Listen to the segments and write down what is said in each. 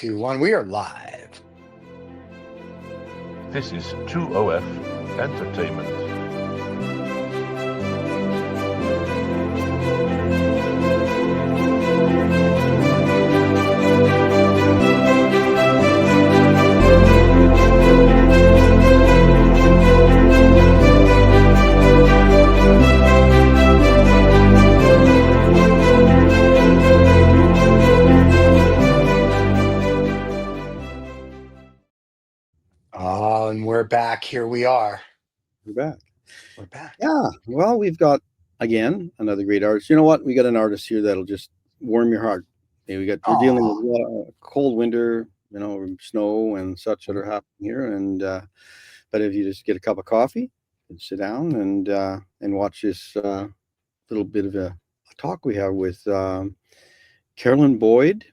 2, 1. We are live. This is 2OF Entertainment. Oh, and we're back. Here we are. We're back. We're back. Yeah. Well, we've got, again, another great artist. You know what? We got an artist here that'll just warm your heart. We're dealing with a lot of cold winter, snow and such that are happening here. And but if you just get a cup of coffee and sit down and watch this little bit of a talk we have with Carolyn Boyd,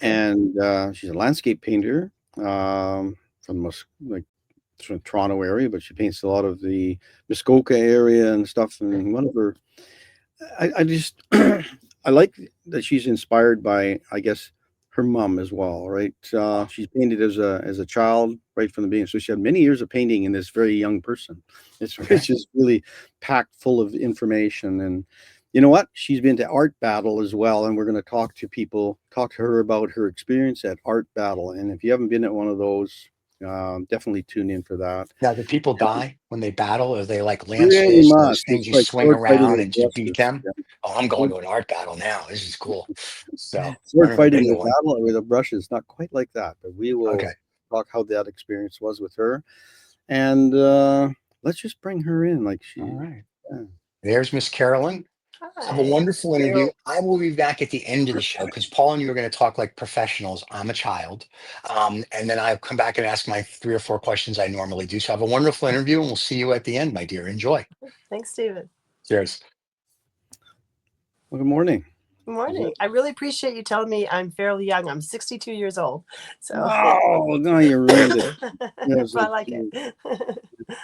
and she's a landscape painter from the Toronto area, but she paints a lot of the Muskoka area and stuff. And one of her, I just, I like that she's inspired by, I guess, her mom as well, right? She's painted as a child right from the beginning. So she had many years of painting in this very young person. It's just really packed full of information. And you know what? She's been to Art Battle as well. And we're going to talk to her about her experience at Art Battle. And if you haven't been at one of those, definitely tune in for that. Now, do people die when they battle? Are they like Pretty lancers, much. those things It's you like swing sword fighting around with and just beat brushes. them? Oh, I'm going to an art battle now. This is cool. So Sword I've never been fighting to with one. battle with a brush is not quite like that, but we will Okay. talk how that experience was with her. And let's just bring her in. Like she, All right. yeah. There's Miss Carolyn. Have a Hi. wonderful interview. I will be back at the end of the show because Paul and you are going to talk like professionals. I'm a child. And then I'll come back and ask my 3 or 4 questions I normally do. So have a wonderful interview and we'll see you at the end, my dear. Enjoy. Thanks, David. Cheers. Well, good morning. Good morning. I really appreciate you telling me I'm fairly young. I'm 62 years old. So Oh, no, you ruined it. but I like it.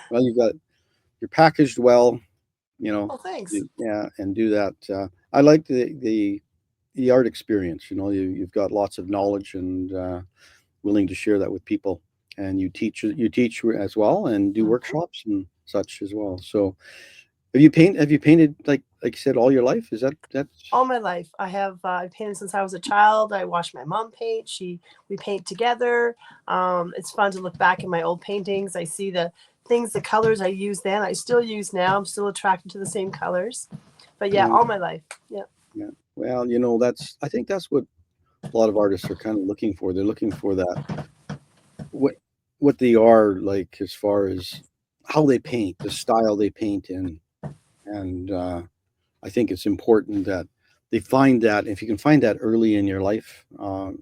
Well, you're packaged well, Well, thanks. Yeah, and do that. I like the art experience. You've got lots of knowledge and willing to share that with people, and you teach as well and do workshops and such as well. So have you painted like you said all your life? Is that's All my life. I painted since I was a child. I watched my mom paint. We paint together. It's fun to look back at my old paintings. I see the colors I used then, I still use now. I'm still attracted to the same colors. But yeah, all my life. Yeah. Yeah. Well, I think that's what a lot of artists are kind of looking for. They're looking for that, what they are like as far as how they paint, the style they paint in. And I think it's important that they find that. If you can find that early in your life,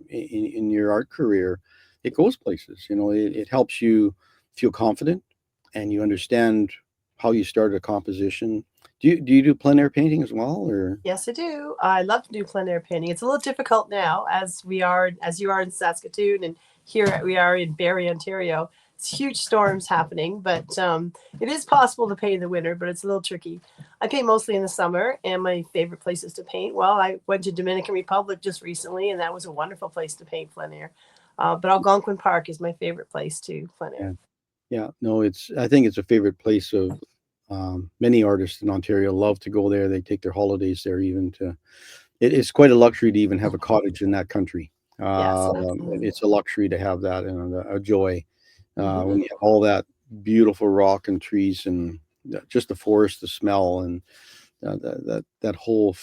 in your art career, it goes places. It helps you feel confident, and you understand how you started a composition. Do you do plein air painting as well, or? Yes, I do. I love to do plein air painting. It's a little difficult now, as you are in Saskatoon, and here we are in Barrie, Ontario. It's huge storms happening, but it is possible to paint in the winter, but it's a little tricky. I paint mostly in the summer, and my favorite places to paint. Well, I went to Dominican Republic just recently, and that was a wonderful place to paint plein air. But Algonquin Park is my favorite place to plein air. Yeah. No, I think it's a favorite place of many artists in Ontario. Love to go there. They take their holidays there. It's quite a luxury to even have a cottage in that country. Yes, It's a luxury to have that, and a joy when you have all that beautiful rock and trees and just the forest, the smell, and that whole.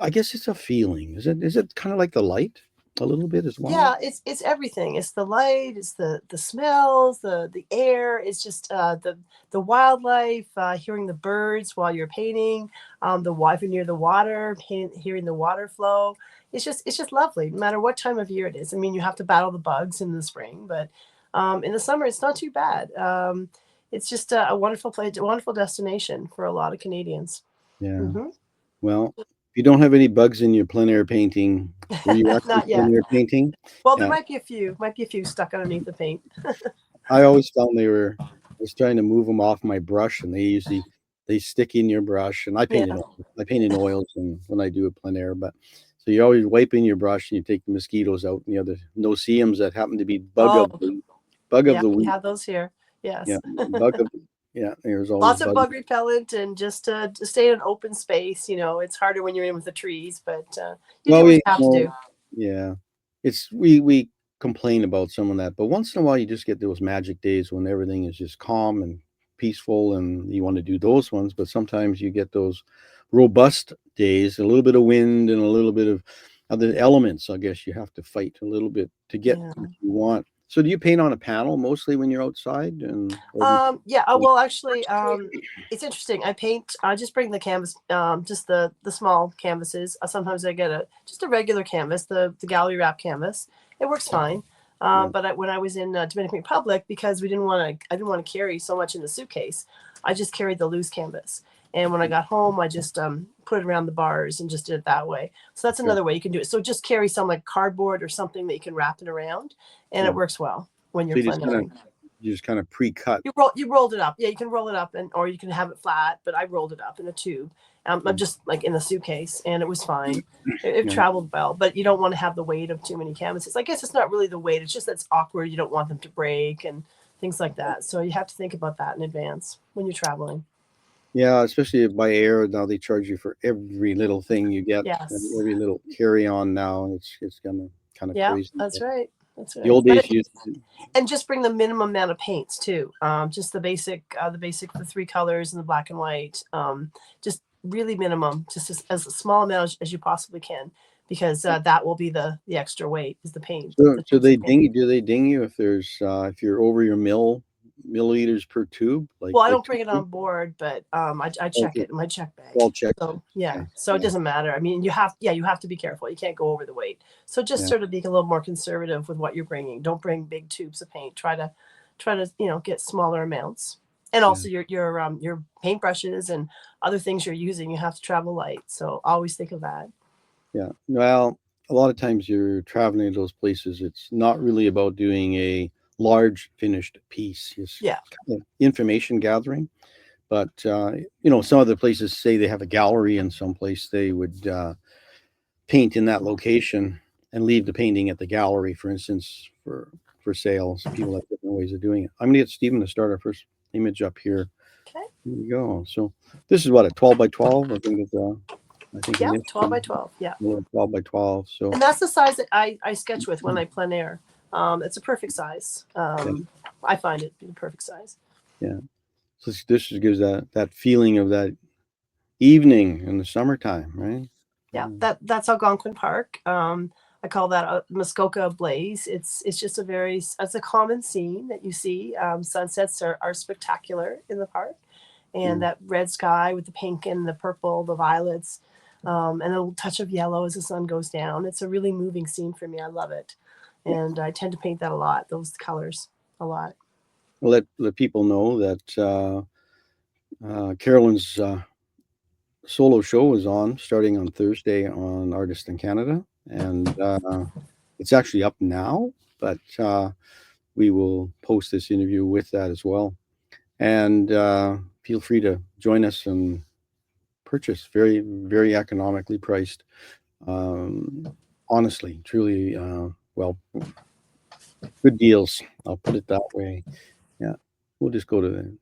I guess it's a feeling. Is it kind of like the light a little bit as well? Yeah, it's everything. It's the light, it's the smells, the air. It's just the wildlife, hearing the birds while you're painting, the water near the water, hearing the water flow. It's just lovely, no matter what time of year it is. I mean, you have to battle the bugs in the spring, but in the summer it's not too bad. It's just a wonderful place, a wonderful destination for a lot of Canadians. Yeah. Well, if you don't have any bugs in your plein air painting, were you actually Not yet. plein air painting? Well, there might be a few stuck underneath the paint. I always found I was trying to move them off my brush, and they stick in your brush. And I paint in oils and when I do a plein air, but So you're always wiping your brush, and you take the mosquitoes out and the other no-see-ums that happen to be bug of the we week. have those here. Yes. Yeah, bug of there's always Lots of bug repellent, and just to stay in an open space. It's harder when you're in with the trees, but you do what you have to do. Yeah, we complain about some of that, but once in a while you just get those magic days when everything is just calm and peaceful, and you want to do those ones. But sometimes you get those robust days, a little bit of wind and a little bit of other elements. I guess you have to fight a little bit to get what you want. So do you paint on a panel mostly when you're outside? Well, actually, it's interesting. I just bring the canvas, just the small canvases. Sometimes I get just a regular canvas, the gallery wrap canvas. It works fine. But when I was in Dominican Republic, because I didn't want to carry so much in the suitcase, I just carried the loose canvas. And when I got home, I just put it around the bars and just did it that way. So that's another way you can do it. So just carry some like cardboard or something that you can wrap it around, and it works well when you're planning. You just kind of pre-cut. You rolled it up. Yeah, you can roll it up, or you can have it flat. But I rolled it up in a tube. I'm just like in the suitcase, and it was fine. It traveled well, but you don't want to have the weight of too many canvases. I guess it's not really the weight. It's just that's awkward. You don't want them to break and things like that. So you have to think about that in advance when you're traveling. Yeah, especially by air. Now they charge you for every little thing you get, and every little carry-on now. It's kind of crazy. That's right. That's right. The old days and just bring the minimum amount of paints too. Just the the 3 colors and the black and white. Just really minimum, just as a small amount as you possibly can, because that will be the extra weight is the paint. So do they ding you if there's if you're over your milliliters per tube? I don't bring it on board, but I check it in my check bag. Well, check. So it doesn't matter. I mean, you have to be careful. You can't go over the weight. So just sort of be a little more conservative with what you're bringing. Don't bring big tubes of paint. Try to get smaller amounts. And also your paintbrushes and other things you're using, you have to travel light. So always think of that. Yeah. Well, a lot of times you're traveling to those places, it's not really about doing a large finished piece. It's kind of information gathering. But some other places say they have a gallery, in some place they would paint in that location and leave the painting at the gallery, for instance, for sales. People have different ways of doing it. I'm gonna get Stephen to start our first image up here. Okay. Here we go. So this is what, a 12 by 12? I think it's 12 by 12. Yeah. 12 by 12. So and that's the size that I sketch with when I plein air. It's a perfect size. I find it to be the perfect size. Yeah. So this gives that feeling of that evening in the summertime, right? Yeah, that's Algonquin Park. I call that a Muskoka blaze. It's just it's a common scene that you see. Sunsets are spectacular in the park, and that red sky with the pink and the purple, the violets, and a little touch of yellow as the sun goes down. It's a really moving scene for me. I love it, and I tend to paint that a lot. Those colors a lot. Well, let people know that Carolyn's solo show is starting on Thursday on Artist in Canada, and it's actually up now, but we will post this interview with that as well. And feel free to join us and purchase very, very economically priced. Honestly, truly, good deals. I'll put it that way. Yeah, we'll just go to the.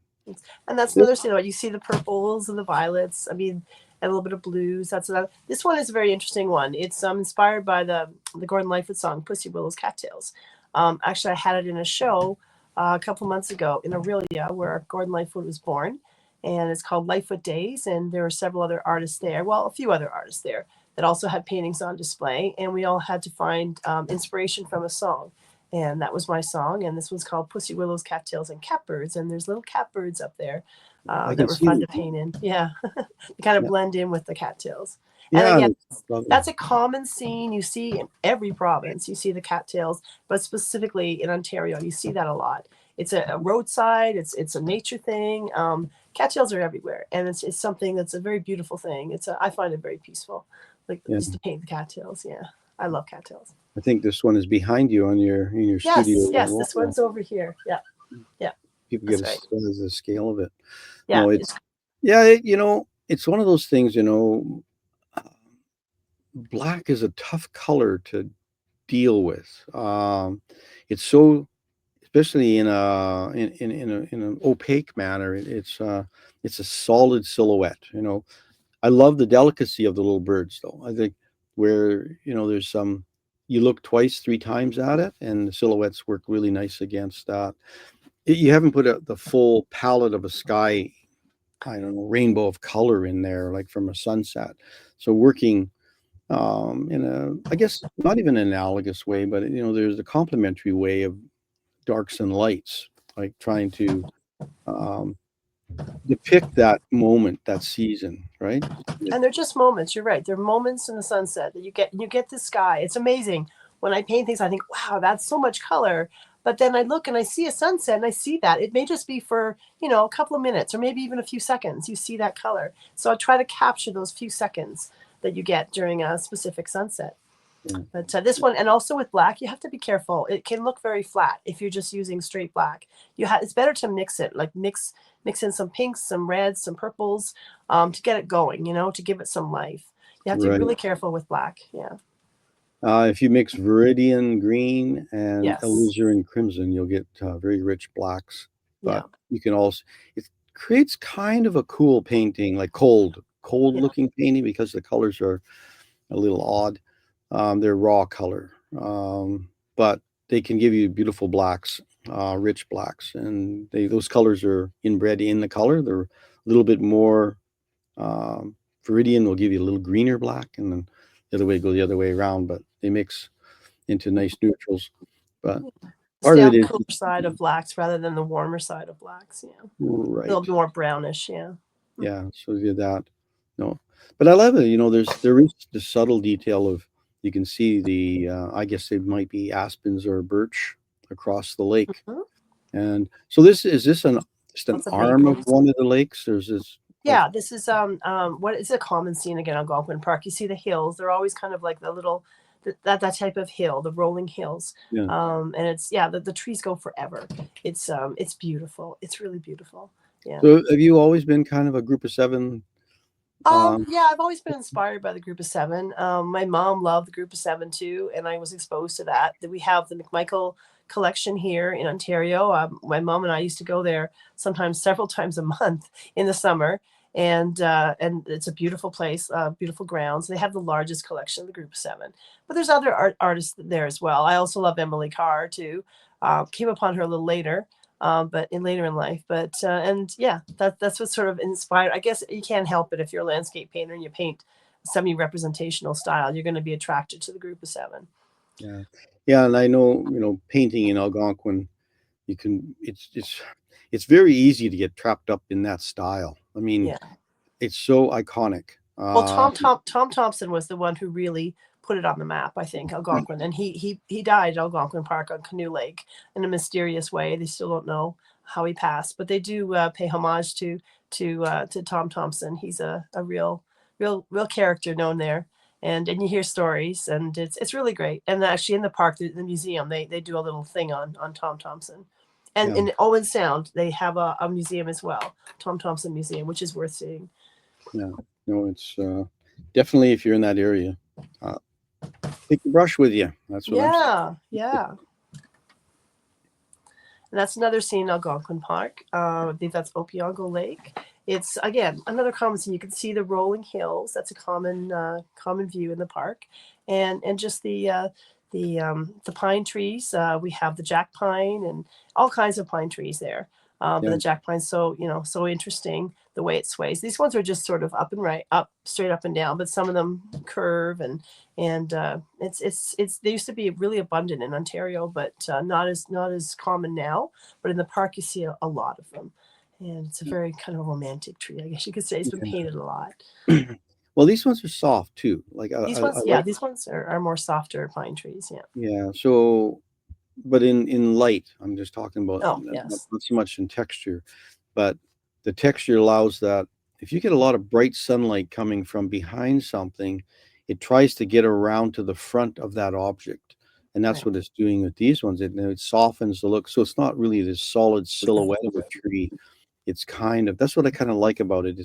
And that's another thing. You see the purples and the violets. I mean, and a little bit of blues. This one is a very interesting one. It's inspired by the Gordon Lightfoot song "Pussy Willow's Cattails." Actually, I had it in a show a couple months ago in Aurelia, where Gordon Lightfoot was born, and it's called Lightfoot Days. And there were several other artists there. Well, a few other artists there that also had paintings on display, and we all had to find inspiration from a song. And that was my song, and this one's called Pussy Willows, Cattails, and Catbirds. And there's little catbirds up there that were fun to paint in. Yeah, they kind of blend in with the cattails. And again, that's a common scene you see in every province. You see the cattails, but specifically in Ontario, you see that a lot. It's a roadside. It's a nature thing. Cattails are everywhere, and it's something that's a very beautiful thing. I find it very peaceful, just to paint the cattails. Yeah, I love cattails. I think this one is behind you in your studio. Yes, this one's over here. Yeah. People get a scale of it. Yeah. It's one of those things, black is a tough color to deal with. It's so, especially in an opaque manner, it's a solid silhouette. You know, I love the delicacy of the little birds, though. I think where, you know, there's some, you look twice, three times at it, and the silhouettes work really nice against that. You haven't put the full palette of a sky, I don't know, rainbow of color in there, like from a sunset. So working in a, I guess, not even an analogous way, but, you know, there's a complementary way of darks and lights, like trying to um, depict that moment, that season, right? And they're just moments. You're right. They're moments in the sunset that you get the sky. It's amazing. When I paint things, I think, wow, that's so much color. But then I look and I see a sunset and I see that. It may just be for, you know, a couple of minutes or maybe even a few seconds. You see that color. So I try to capture those few seconds that you get during a specific sunset. Yeah. But this one, and also with black, you have to be careful. It can look very flat if you're just using straight black. It's better to mix it, like mix in some pinks, some reds, some purples, to get it going. You know, to give it some life. You have to be Right. really careful with black. Yeah. If you mix viridian green and Yes. alizarin crimson, you'll get very rich blacks. But Yeah. you can also, it creates kind of a cool painting, like cold looking painting, because the colors are a little odd. They're raw color, but they can give you beautiful blacks, rich blacks, and those colors are inbred in the color. They're a little bit more viridian will give you a little greener black, and then the other way go the other way around, but they mix into nice neutrals. But part Stay of on it the is cooler side of blacks rather than the warmer side of blacks. Yeah. A right. little bit more brownish. Yeah. Yeah, so you do that. No, but I love it. You know, there is the subtle detail of, you can see the I guess they might be aspens or birch across the lake, Mhm. and so this is this an just an Lots of arm of maples. one of the lakes, or is this like, Yeah, this is what is a common scene again on Algonquin Park. You see the hills; they're always kind of like the little that type of hill, the rolling hills. yeah? And it's the trees go forever. It's beautiful. It's really beautiful. Yeah. So have you always been kind of a group of seven? Yeah, I've always been inspired by the Group of Seven. My mom loved the Group of Seven too, and I was exposed to that. We have the McMichael collection here in Ontario. My mom and I used to go there sometimes several times a month in the summer, and it's a beautiful place, beautiful grounds. They have the largest collection of the Group of Seven, but there's other artists there as well. I also love Emily Carr too. Came upon her a little later, but later in life. But and yeah, that's what sort of inspired. I guess you can't help it if you're a landscape painter and you paint semi-representational style. You're going to be attracted to the Group of Seven. Yeah, yeah, and I know, you know, painting in Algonquin, you can it's very easy to get trapped up in that style. I mean, Yeah. it's so iconic. Well, Tom Thompson was the one who really put it on the map, I think, Algonquin, and he died at Algonquin Park on Canoe Lake in a mysterious way. They still don't know how he passed, but they do pay homage to Tom Thompson. He's a real character known there, and you hear stories, and it's really great. And actually, in the park, the museum, they do a little thing on Tom Thompson, and Yeah. in Owen Sound, they have a museum as well, Tom Thompson Museum, which is worth seeing. Yeah, no, it's definitely, if you're in that area, take the brush with you. That's what I'm saying. Yeah. And that's another scene in Algonquin Park. I think that's Opeongo Lake. It's again another common scene. You can see the rolling hills. That's a common view in the park, and just the pine trees. We have the jack pine and all kinds of pine trees there. But Yeah. the jack pine's so interesting the way it sways. These ones are just sort of up straight up and down, but some of them curve and it's they used to be really abundant in Ontario, but not as common now. But in the park, you see a lot of them, and it's a very kind of romantic tree, I guess you could say. It's been painted a lot. Well, these ones are soft too. Like These I ones, like, these ones are more softer pine trees. Yeah. yeah. So, but in light, I'm just talking about Oh, not yes. so much in texture, but the texture allows that if you get a lot of bright sunlight coming from behind something, it tries to get around to the front of that object. And that's Right. what it's doing with these ones. It softens the look. So it's not really this solid silhouette of a tree. It's kind of, that's what I kind of like about it.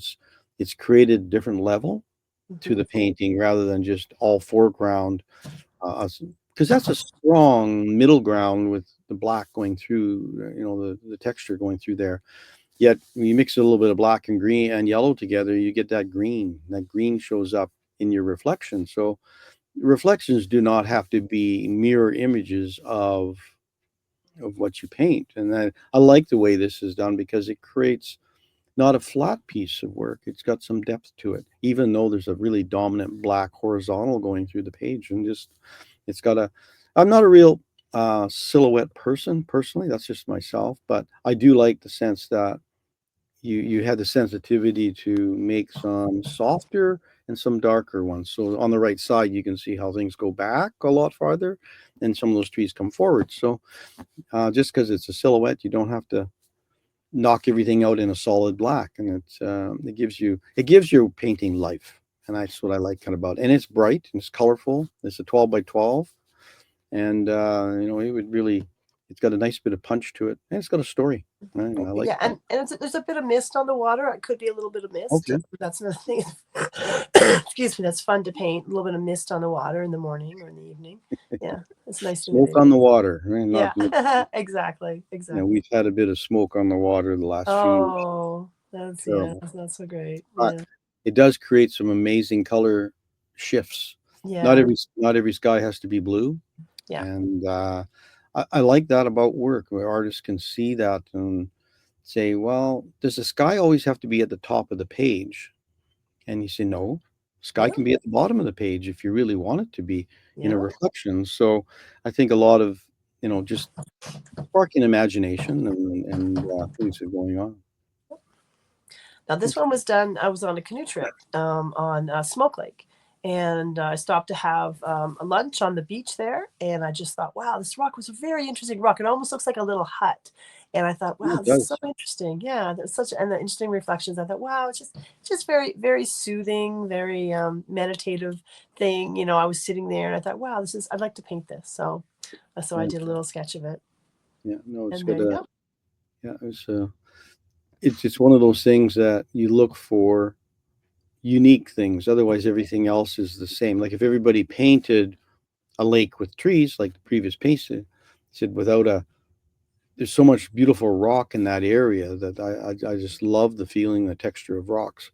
It's created a different level. to the painting rather than just all foreground, because that's a strong middle ground with the black going through, the texture going through there. Yet when you mix a little bit of black and green and yellow together, you get that green. That green shows up in your reflection. So reflections do not have to be mirror images of what you paint. And then I like the way this is done because it creates not a flat piece of work. It's got some depth to it, even though there's a really dominant black horizontal going through the page. And just, it's got a, I'm not a real silhouette person personally. That's just myself. But I do like the sense that you had the sensitivity to make some softer and some darker ones. So on the right side, you can see how things go back a lot farther and some of those trees come forward. So just because it's a silhouette, you don't have to knock everything out in a solid black, and it gives your painting life, and that's what I like kind of about it. And it's bright and it's colorful. It's a 12 by 12, and it would really, it's got a nice bit of punch to it, and it's got a story. And I like Yeah, that. and there's a bit of mist on the water. It could be a little bit of mist. Okay. That's another thing. Excuse me. That's fun to paint. A little bit of mist on the water in the morning or in the evening. Yeah, it's nice. Smoke on the water. Right? Yeah, exactly. We've had a bit of smoke on the water the last few years. Oh, that's Terrible. that's not so great. But Yeah. it does create some amazing color shifts. Yeah. Not every sky has to be blue. Yeah. And I like that about work, where artists can see that and say, well, does the sky always have to be at the top of the page? And you say, no, sky can be at the bottom of the page if you really want it to be in a reflection. So I think a lot of, just sparking imagination and things are going on. Now this one was done. I was on a canoe trip on Smoke Lake, and I stopped to have a lunch on the beach there. And I just thought, wow, this rock was a very interesting rock. It almost looks like a little hut. And I thought, wow, this is so interesting. Yeah, there's and the interesting reflections. I thought, wow, it's just very, very soothing, very meditative thing. I was sitting there and I thought, wow, I'd like to paint this. So I did a little sketch of it. Yeah, no, it's And good. there you go. Yeah, it's one of those things that you look for unique things. Otherwise, everything else is the same. Like if everybody painted a lake with trees, like the previous painter said, there's so much beautiful rock in that area that I just love the feeling, the texture of rocks.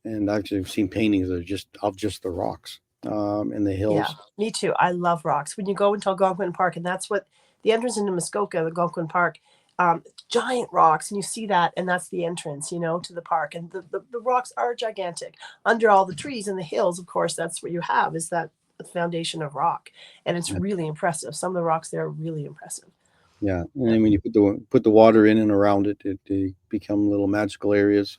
And I've seen paintings that are just the rocks and the hills. Yeah, me too. I love rocks. When you go into Algonquin Park, and that's what the entrance into Muskoka, Algonquin Park, giant rocks, and you see that, and that's the entrance, to the park. And the rocks are gigantic. Under all the trees and the hills, of course, that's what you have, is that foundation of rock. And it's really impressive. Some of the rocks there are really impressive. Yeah, and then when you put the water in and around it, they become little magical areas.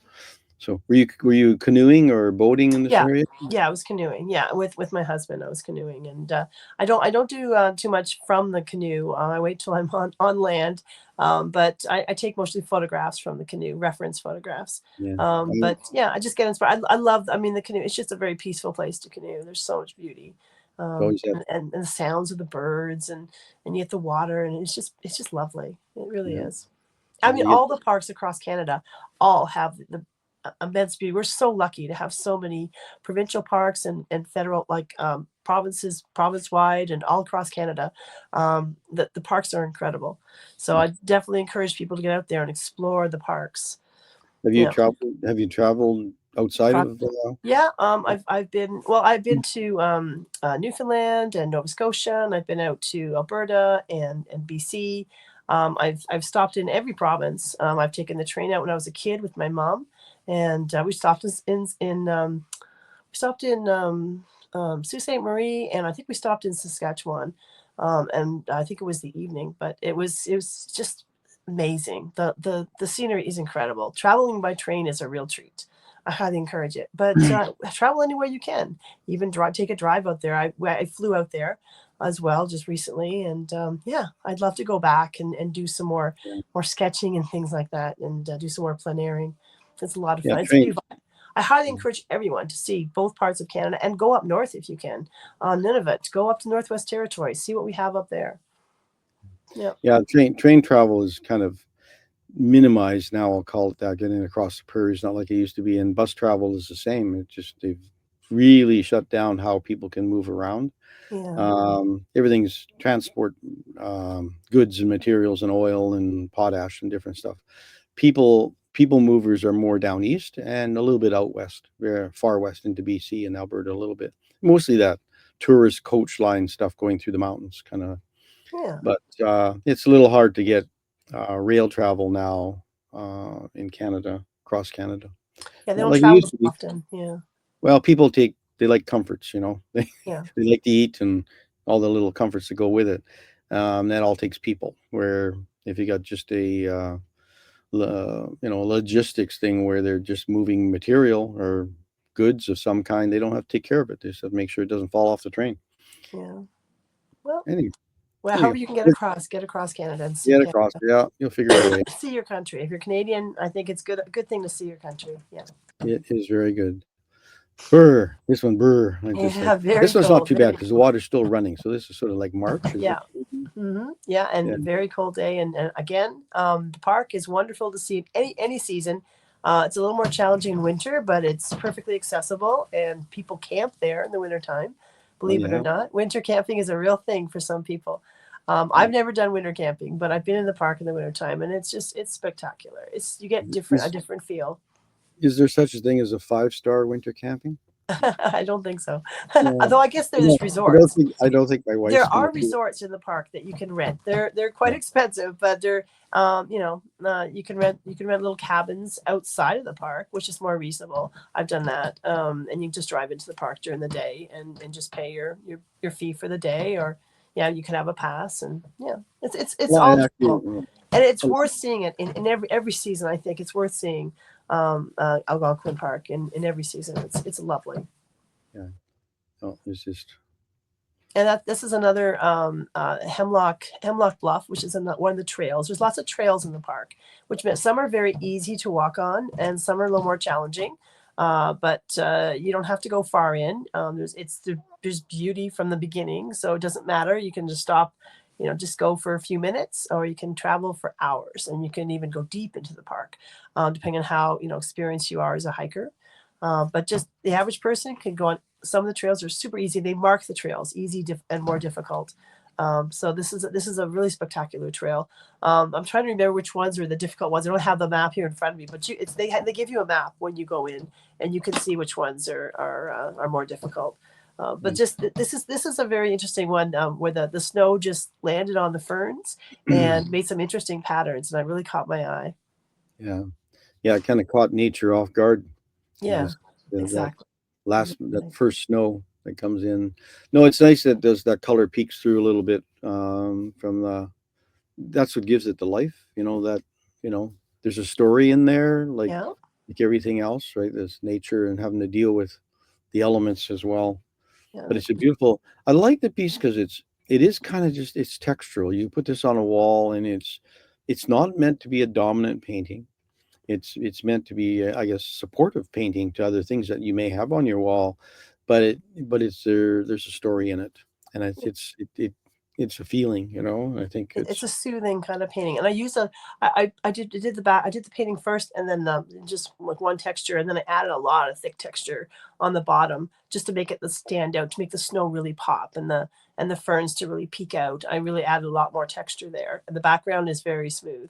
So were you canoeing or boating in this area? Yeah, I was canoeing. Yeah, with my husband, I was canoeing, and I don't do too much from the canoe. I wait till I'm on land, but I take mostly photographs from the canoe, reference photographs. Yeah. But yeah, I just get inspired. I love. I mean, the canoe. It's just a very peaceful place to canoe. There's so much beauty, and the sounds of the birds, and you get the water, and it's just lovely. It really is. I mean, all the parks across Canada all have the immense beauty. We're so lucky to have so many provincial parks and federal, like province-wide and all across Canada. The parks are incredible. So I definitely encourage people to get out there and explore the parks. Have you traveled outside of? Yeah, I've been to Newfoundland and Nova Scotia, and I've been out to Alberta and BC. I've stopped in every province. I've taken the train out when I was a kid with my mom, and we stopped in Sault Ste. Marie, and I think we stopped in Saskatchewan, and I think it was the evening, but it was just amazing. The scenery is incredible. Traveling by train is a real treat. I highly encourage it, but travel anywhere you can. Even take a drive out there. I flew out there as well just recently, and I'd love to go back and do some more sketching and things like that, and do some more plein-airing. It's a lot of fun. I highly encourage everyone to see both parts of Canada and go up north if you can. Nunavut, go up to Northwest Territories, see what we have up there. Yeah, train travel is kind of minimized now. I'll call it that. Getting across the prairie is not like it used to be, and bus travel is the same. It just they've really shut down how people can move around. Yeah. Everything's transport, goods and materials and oil and potash and different stuff. People movers are more down east and a little bit out west, very far west into BC and Alberta a little bit. Mostly that tourist coach line stuff going through the mountains kind of. Yeah. But it's a little hard to get rail travel now in Canada, across Canada. Yeah. They Not don't like it travel used as to be. often. Yeah. Well, people they like comforts, you know. They Yeah. they like to eat and all the little comforts that go with it. That all takes people. Where if you got just a logistics thing where they're just moving material or goods of some kind, they don't have to take care of it. They just have to make sure it doesn't fall off the train. Yeah. Well, Anyway, well, anyway, however you can get across Canada and see get Canada. across. Yeah, you'll figure out a way. See your country. If you're Canadian, I think it's a good thing to see your country. Yeah. It is very good. Burr. This one, burr. I just Yeah. like Very this one's not cold. too bad Very because the water's still running. So this is sort of like March. Is Yeah. it? Yeah, and Yeah. very cold day. And again, the park is wonderful to see any season. It's a little more challenging in winter, but it's perfectly accessible, and people camp there in the wintertime. Oh, Believe it or yeah. not, winter camping is a real thing for some people. I've never done winter camping, but I've been in the park in the wintertime, and it's spectacular. You get a different feel. Is there such a thing as a 5-star winter camping? I don't think so. Yeah. Although I guess there's No, resorts. I don't think my wife's There gonna are do it. resorts in the park that you can rent. They're quite expensive, but they're you can rent little cabins outside of the park, which is more reasonable. I've done that, and you just drive into the park during the day and just pay your fee for the day, or yeah, you can have a pass, and yeah, it's Well, all I actually, doable. And it's worth seeing it in every season. I think it's worth seeing Algonquin Park in every season. It's lovely. yeah. No, it's just And this is another Hemlock Bluff, which is one of the trails. There's lots of trails in the park, which means some are very easy to walk on, and some are a little more challenging. But you don't have to go far in. There's beauty from the beginning, so it doesn't matter. You can just stop, just go for a few minutes, or you can travel for hours, and you can even go deep into the park, depending on how experienced you are as a hiker. But just the average person can go on. Some of the trails are super easy. They mark the trails, easy and more difficult. So this is a really spectacular trail. I'm trying to remember which ones are the difficult ones. I don't have the map here in front of me, but they give you a map when you go in, and you can see which ones are more difficult. But just this is a very interesting one where the snow just landed on the ferns and made some interesting patterns, and it really caught my eye. yeah. It kind of caught nature off guard. Yeah, That exactly. that first snow that comes in. No, it's nice that that color peeks through a little bit from that's what gives it the life. There's a story in there, like everything else, right? There's nature and having to deal with the elements as well. Yeah. But it's a beautiful. I like the piece because it is kind of just it's textural. You put this on a wall, and it's not meant to be a dominant painting. It's meant to be, I guess, supportive painting to other things that you may have on your wall, but there's a story in it, and it's a feeling, I think It's a soothing kind of painting, and I did the painting first, and then just like one texture, and then I added a lot of thick texture on the bottom just to make it stand out, to make the snow really pop, and the ferns to really peek out. I really added a lot more texture there, and the background is very smooth.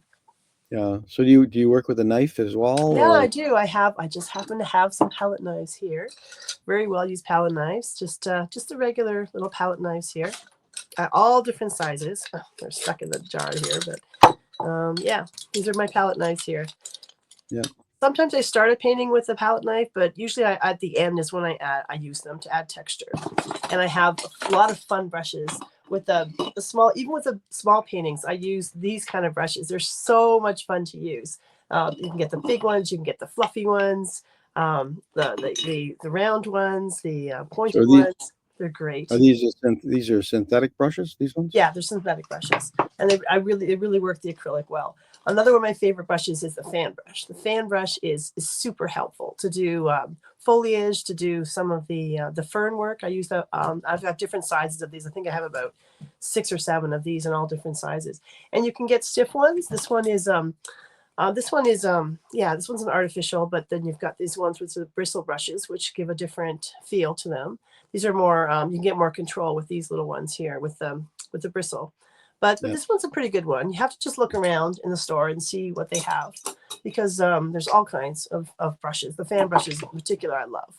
Yeah. So do you work with a knife as well? Yeah, or? I do. I just happen to have some palette knives here, very well used palette knives, just the regular little palette knives here. All different sizes. Oh, they're stuck in the jar here, but yeah, these are my palette knives here. Yeah. Sometimes I start a painting with a palette knife, but usually at the end is when I use them to add texture. And I have a lot of fun brushes with the small, even with the small paintings. I use these kind of brushes. They're so much fun to use. You can get the big ones, you can get the fluffy ones, the round ones, the pointed ones. They're great. Are these are synthetic brushes? These ones? Yeah, they're synthetic brushes, and they really work the acrylic well. Another one of my favorite brushes is the fan brush. The fan brush is super helpful to do foliage, to do some of the fern work. I use I've got different sizes of these. I think I have about 6 or 7 of these in all different sizes, and you can get stiff ones. This one is This one is this one's an artificial, but then you've got these ones with the bristle brushes, which give a different feel to them. These are more you can get more control with these little ones here with the bristle. But this one's a pretty good one. You have to just look around in the store and see what they have, because there's all kinds of brushes. The fan brushes in particular, I love.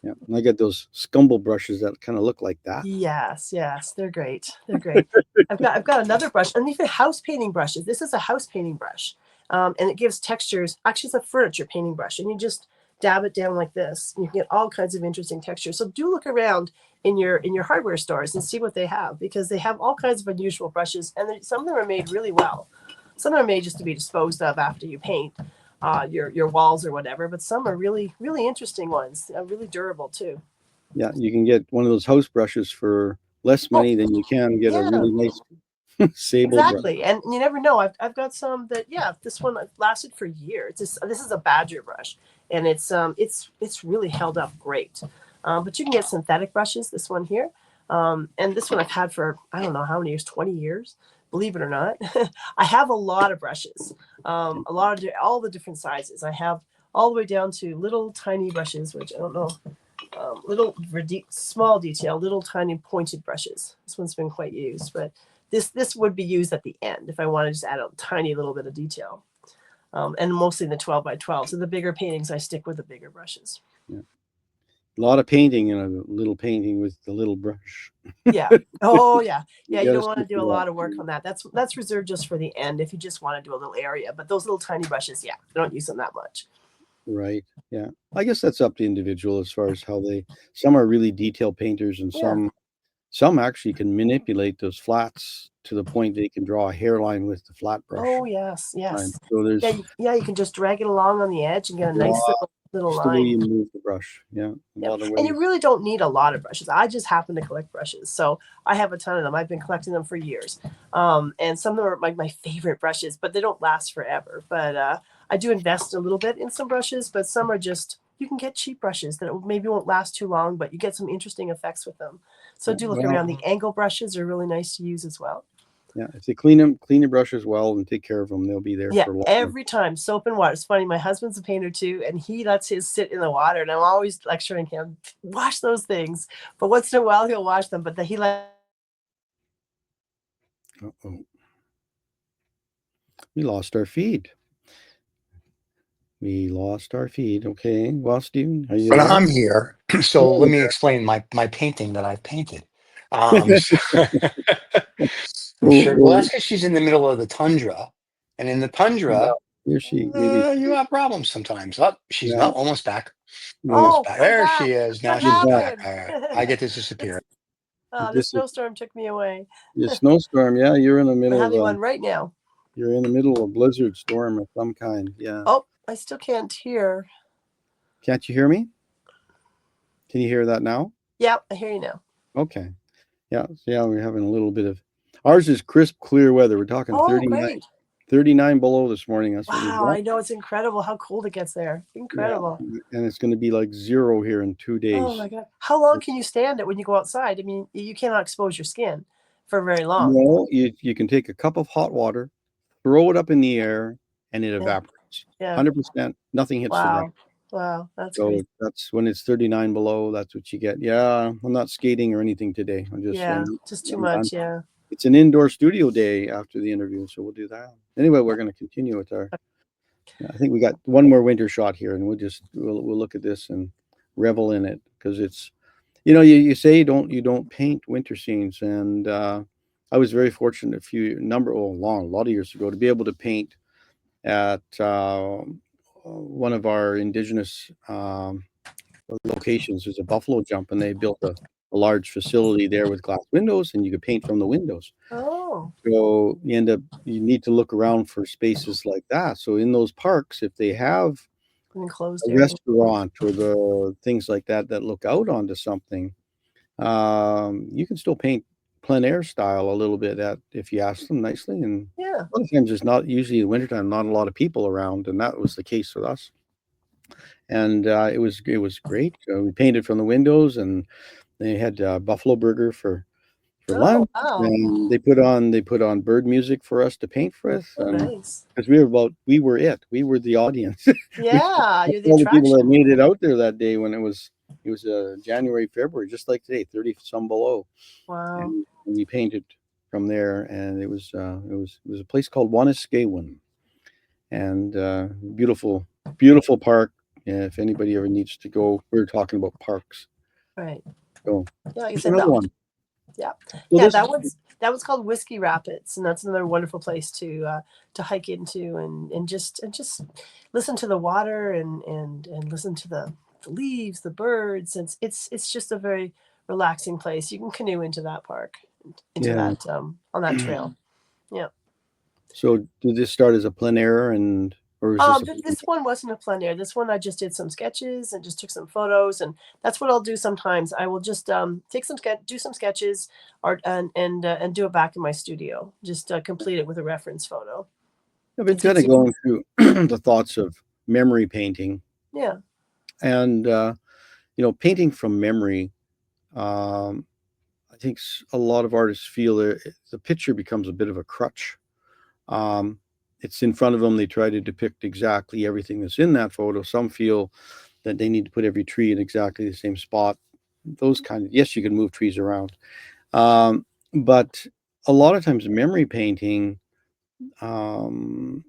Yeah, and I got those scumble brushes that kind of look like that. Yes, they're great. They're great. I've got another brush, and even house painting brushes. This is a house painting brush, and it gives textures. Actually, it's a furniture painting brush, and you just dab it down like this. And you can get all kinds of interesting textures. So do look around in your hardware stores and see what they have, because they have all kinds of unusual brushes, and some of them are made really well. Some of them are made just to be disposed of after you paint your walls or whatever, but some are really, really interesting ones, really durable too. Yeah, you can get one of those house brushes for less money than you can get a really nice sable brush. Exactly, and you never know. I've got some that this one lasted for years. This is a Badger brush, and it's really held up great. But you can get synthetic brushes. This one here, and this one I've had for I don't know how many years, 20 years. Believe it or not, I have a lot of brushes, all the different sizes. I have all the way down to little tiny brushes, which I don't know, little small detail, little tiny pointed brushes. This one's been quite used, but this would be used at the end if I want to just add a tiny little bit of detail. And mostly in the 12 by 12. So the bigger paintings, I stick with the bigger brushes. Yeah. A lot of painting and a little painting with the little brush. Yeah. Oh, yeah. Yeah, you don't want to do a lot of work on that. That's reserved just for the end if you just want to do a little area. But those little tiny brushes, I don't use them that much. Right. Yeah. I guess that's up to individual as far as how some are really detailed painters, and some actually can manipulate those flats to the point they can draw a hairline with the flat brush. Oh, yes. So there's you can just drag it along on the edge and get a nice little line. The way you move the brush. Yeah. And you really don't need a lot of brushes. I just happen to collect brushes, so I have a ton of them. I've been collecting them for years, and some of them are my favorite brushes, but they don't last forever. But I do invest a little bit in some brushes, but some are just, you can get cheap brushes that maybe won't last too long, but you get some interesting effects with them. So do look around. The angle brushes are really nice to use as well. Yeah, if they clean your brushes well and take care of them, they'll be there for long. Every time. Soap and water. It's funny, my husband's a painter too, and he lets his sit in the water, and I'm always lecturing him, wash those things. But once in a while he'll wash them, but he let We lost our feed. Okay. Well, Stephen, are you But there? I'm here. So let me explain my painting that I've painted. Sure. Well, that's because she's in the middle of the tundra. And in the tundra, Here she you have problems sometimes. Oh, she's almost back. Oh, back. There she is. Now she's back. All right. I get to disappear. The snowstorm took me away. The snowstorm, you're in the middle I'm having of one right now. You're in the middle of a blizzard storm of some kind. Yeah. Oh, I still can't hear. Can't you hear me? Can you hear that now? Yeah, I hear you now. Okay. Yeah. So we're having a little bit of, ours is crisp, clear weather. We're talking 39 below this morning. That's wow, I know, it's incredible how cold it gets there. Incredible. Yeah. And it's going to be like 0 here in 2 days. Oh my God. How long can you stand it when you go outside? I mean, you cannot expose your skin for very long. No, you can take a cup of hot water, throw it up in the air, and it evaporates. 100%. Nothing hits the ground. Wow, that's so great. That's when it's 39 below. That's what you get. Yeah, I'm not skating or anything today. I'm just just too much. Yeah. It's an indoor studio day after the interview, so we'll do that. Anyway, we're going to continue with our. I think we got one more winter shot here, and we'll look at this and revel in it, because it's, you say you don't paint winter scenes, and I was very fortunate a lot of years ago to be able to paint at one of our indigenous locations. There's a buffalo jump, and they built a large facility there with glass windows, and you could paint from the windows. Oh. So you need to look around for spaces like that. So in those parks, if they have enclosed a restaurant or the things like that look out onto something, you can still paint plein air style a little bit if you ask them nicely. And a lot of times there's not, usually in wintertime, not a lot of people around, and that was the case with us. And it was great. We painted from the windows, and they had buffalo burger for for Oh, lunch, wow. and they put on bird music for us to paint for us, Oh, nice. because we were the audience. Yeah, you're the All the people that attraction. made it out there that day when it was January, February, just like today, 30 some below, Wow. and we painted from there, and it was a place called Waniskewin, and beautiful park. If anybody ever needs to go, we're talking about parks. Right. So Yeah, like I there's said, another one. yeah. So Yeah, this, that one's called Whiskey Rapids, and that's another wonderful place to hike into and just listen to the water and listen to the leaves, the birds. It's just a very relaxing place. You can canoe into that park, into yeah. that on that trail. Yeah. So did this start as a plein air, or is this This one wasn't a plein air. This one I just did some sketches and just took some photos, and that's what I'll do sometimes. I will just do some sketches, and do it back in my studio. Just complete it with a reference photo. I've been It's kind of easy. going through the thoughts of memory painting, Yeah. and painting from memory. I think a lot of artists feel the picture becomes a bit of a crutch. Um, it's in front of them. They try to depict exactly everything that's in that photo. Some feel that they need to put every tree in exactly the same spot. Those kind of, yes, you can move trees around. But a lot of times memory painting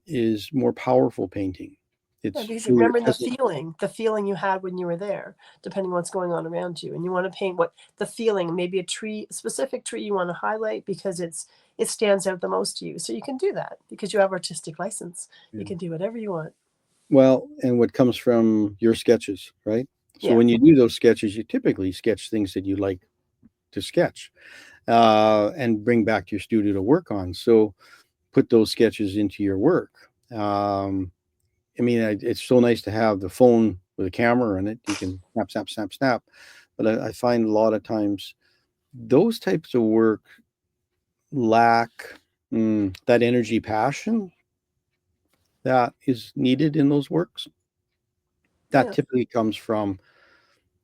is more powerful painting. Yeah, It's because you're truly, remembering the feeling you had when you were there, depending on what's going on around you. And you want to paint what the feeling, maybe a specific tree you want to highlight because it stands out the most to you. So you can do that because you have artistic license. You can do whatever you want. well, and what comes from your sketches, right? So Yeah. when you do those sketches, you typically sketch things that you like to sketch, and bring back to your studio to work on. So put those sketches into your work. I mean, it's so nice to have the phone with a camera in it. You can snap, snap, snap, snap. But I find a lot of times those types of work lack that energy, passion that is needed in those works. That Yeah. typically comes from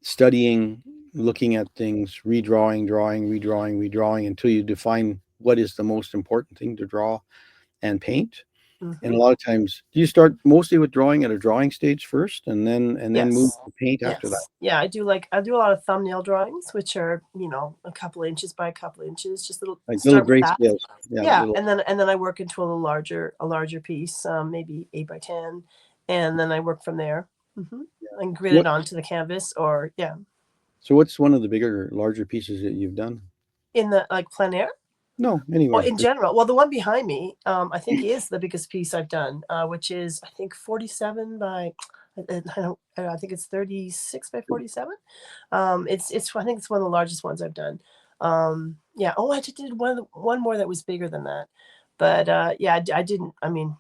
studying, looking at things, redrawing, drawing, redrawing, redrawing until you define what is the most important thing to draw and paint. And a lot of times, do you start mostly with drawing at a drawing stage first, and then move Yes. to paint after that? Yes. Yeah, I do a lot of thumbnail drawings, which are, a couple inches by a couple inches, just Like little start with gray that. scales. Yeah, Yeah, little. and then I work into a larger piece, maybe 8 by 10, and then I work from there. hmm And grid What? it onto the canvas, or yeah, So what's one of the bigger, larger pieces that you've done? in the like plein air. No, Well, anywhere. in general, well, the one behind me, I think is the biggest piece I've done, which is I think 47 by, I think it's 36 by 47. I think it's one of the largest ones I've done. Yeah. Oh, I just did one more that was bigger than that, but yeah, I didn't. I mean,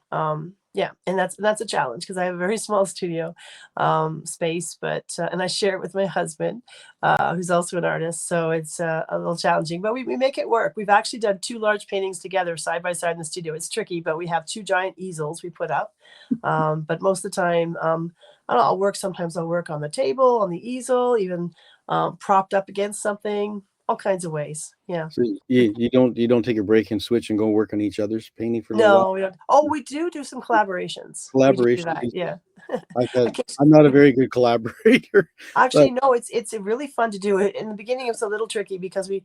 yeah, and that's a challenge because I have a very small studio space, but and I share it with my husband, who's also an artist, so it's a little challenging, but we make it work. We've actually done two large paintings together side by side in the studio. It's tricky, but we have two giant easels we put up. But most of the time, I don't know, sometimes I'll work on the table, on the easel, even propped up against something, all kinds of ways. Yeah. So you don't take a break and switch and go work on each other's painting for a little while. No, we don't. Oh, we do some collaborations. We do Collaboration. that. Yeah. I'm not a very good collaborator, but Actually, no, it's really fun to do it. In the beginning, it was a little tricky because you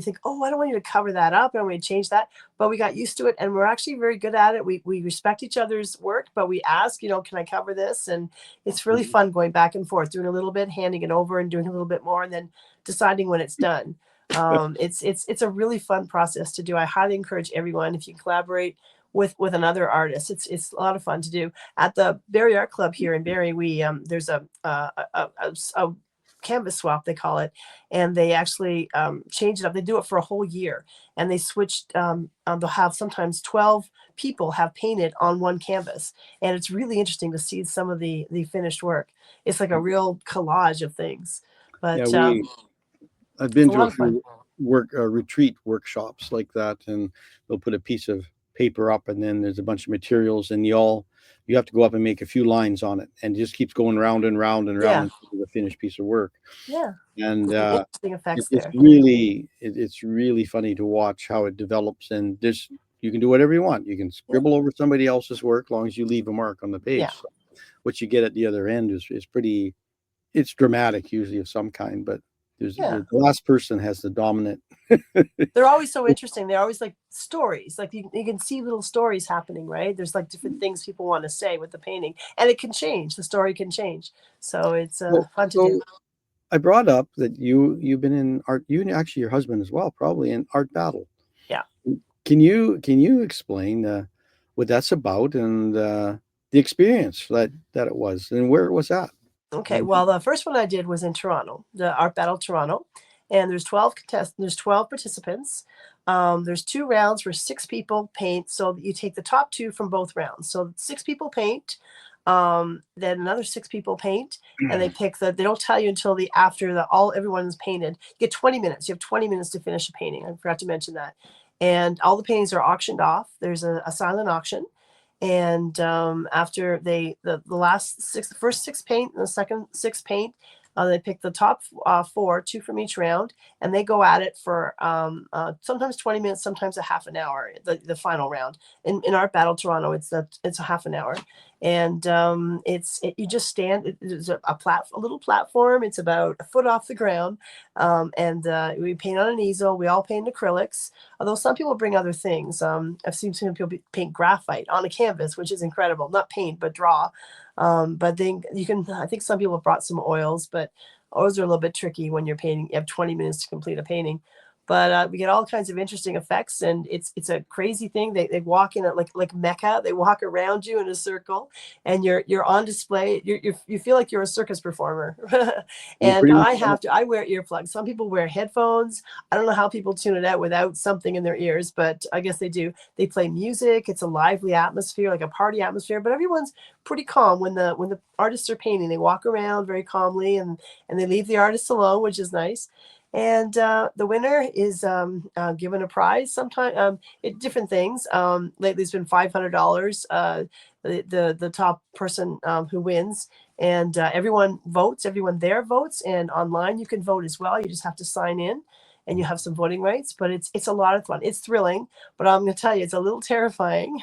think, oh, I don't want you to cover that up. I don't want you to change that. But we got used to it, and we're actually very good at it. We respect each other's work, but we ask, can I cover this? And it's really fun going back and forth, doing a little bit, handing it over, and doing a little bit more, and then deciding when it's done. It's a really fun process to do. I highly encourage everyone, if you collaborate with another artist, it's a lot of fun to do. At the Barrie Art Club here in Barrie, we there's a canvas swap, they call it, and they actually change it up. They do it for a whole year, and they switched. They'll have sometimes 12 people have painted on one canvas, and it's really interesting to see some of the finished work. It's like a real collage of things, but yeah, I've it's been a to lot a of fun. few retreat workshops like that, and they'll put a piece of paper up, and then there's a bunch of materials, and you all you have to go up and make a few lines on it, and it just keeps going round and round and round until the finished piece of work. Yeah. And Interesting effects it's there. really it's really funny to watch how it develops. And there's you can do whatever you want. You can scribble over somebody else's work, as long as you leave a mark on the page. Yeah. So what you get at the other end is pretty. It's dramatic, usually of some kind, but there's the last person has the dominant. They're always so interesting. They're always like stories. Like you can see little stories happening, right? There's like different things people want to say with the painting, and it can change. The story can change. So it's fun to do. I brought up that you've been in art. You and actually your husband as well, probably in Art Battle. Yeah. Can you explain what that's about and the experience that it was, and where it was at? Okay, well, the first one I did was in Toronto, the Art Battle Toronto, and there's 12 there's 12 participants. There's 2 rounds where 6 people paint, so you take the top 2 from both rounds. So 6 people paint, then another 6 people paint, and they pick they don't tell you until after everyone's painted. You get 20 minutes. You have 20 minutes to finish a painting. I forgot to mention that. And all the paintings are auctioned off. There's a silent auction. And after the first 6 paint and the second 6 paint, they pick the top 4, 2 from each round, and they go at it for sometimes 20 minutes, sometimes a half an hour. The final round in Art Battle Toronto, it's a half an hour, and you just stand. There's a little platform. It's about a foot off the ground, and we paint on an easel. We all paint acrylics. Although some people bring other things. I've seen some people paint graphite on a canvas, which is incredible. Not paint, but draw. But then I think some people have brought some oils, but oils are a little bit tricky when you're painting. You have 20 minutes to complete a painting. But we get all kinds of interesting effects, and it's a crazy thing. They walk in it like Mecca. They walk around you in a circle, and you're on display. You feel like you're a circus performer. And I wear earplugs. Some people wear headphones. I don't know how people tune it out without something in their ears, but I guess they do. They play music. It's a lively atmosphere, like a party atmosphere. But everyone's pretty calm when the artists are painting. They walk around very calmly, and they leave the artists alone, which is nice. And the winner is given a prize sometime. Different things. Lately, it's been $500. The top person who wins, and everyone votes. Everyone there votes, and online you can vote as well. You just have to sign in, and you have some voting rights. But it's a lot of fun. It's thrilling, but I'm going to tell you, it's a little terrifying.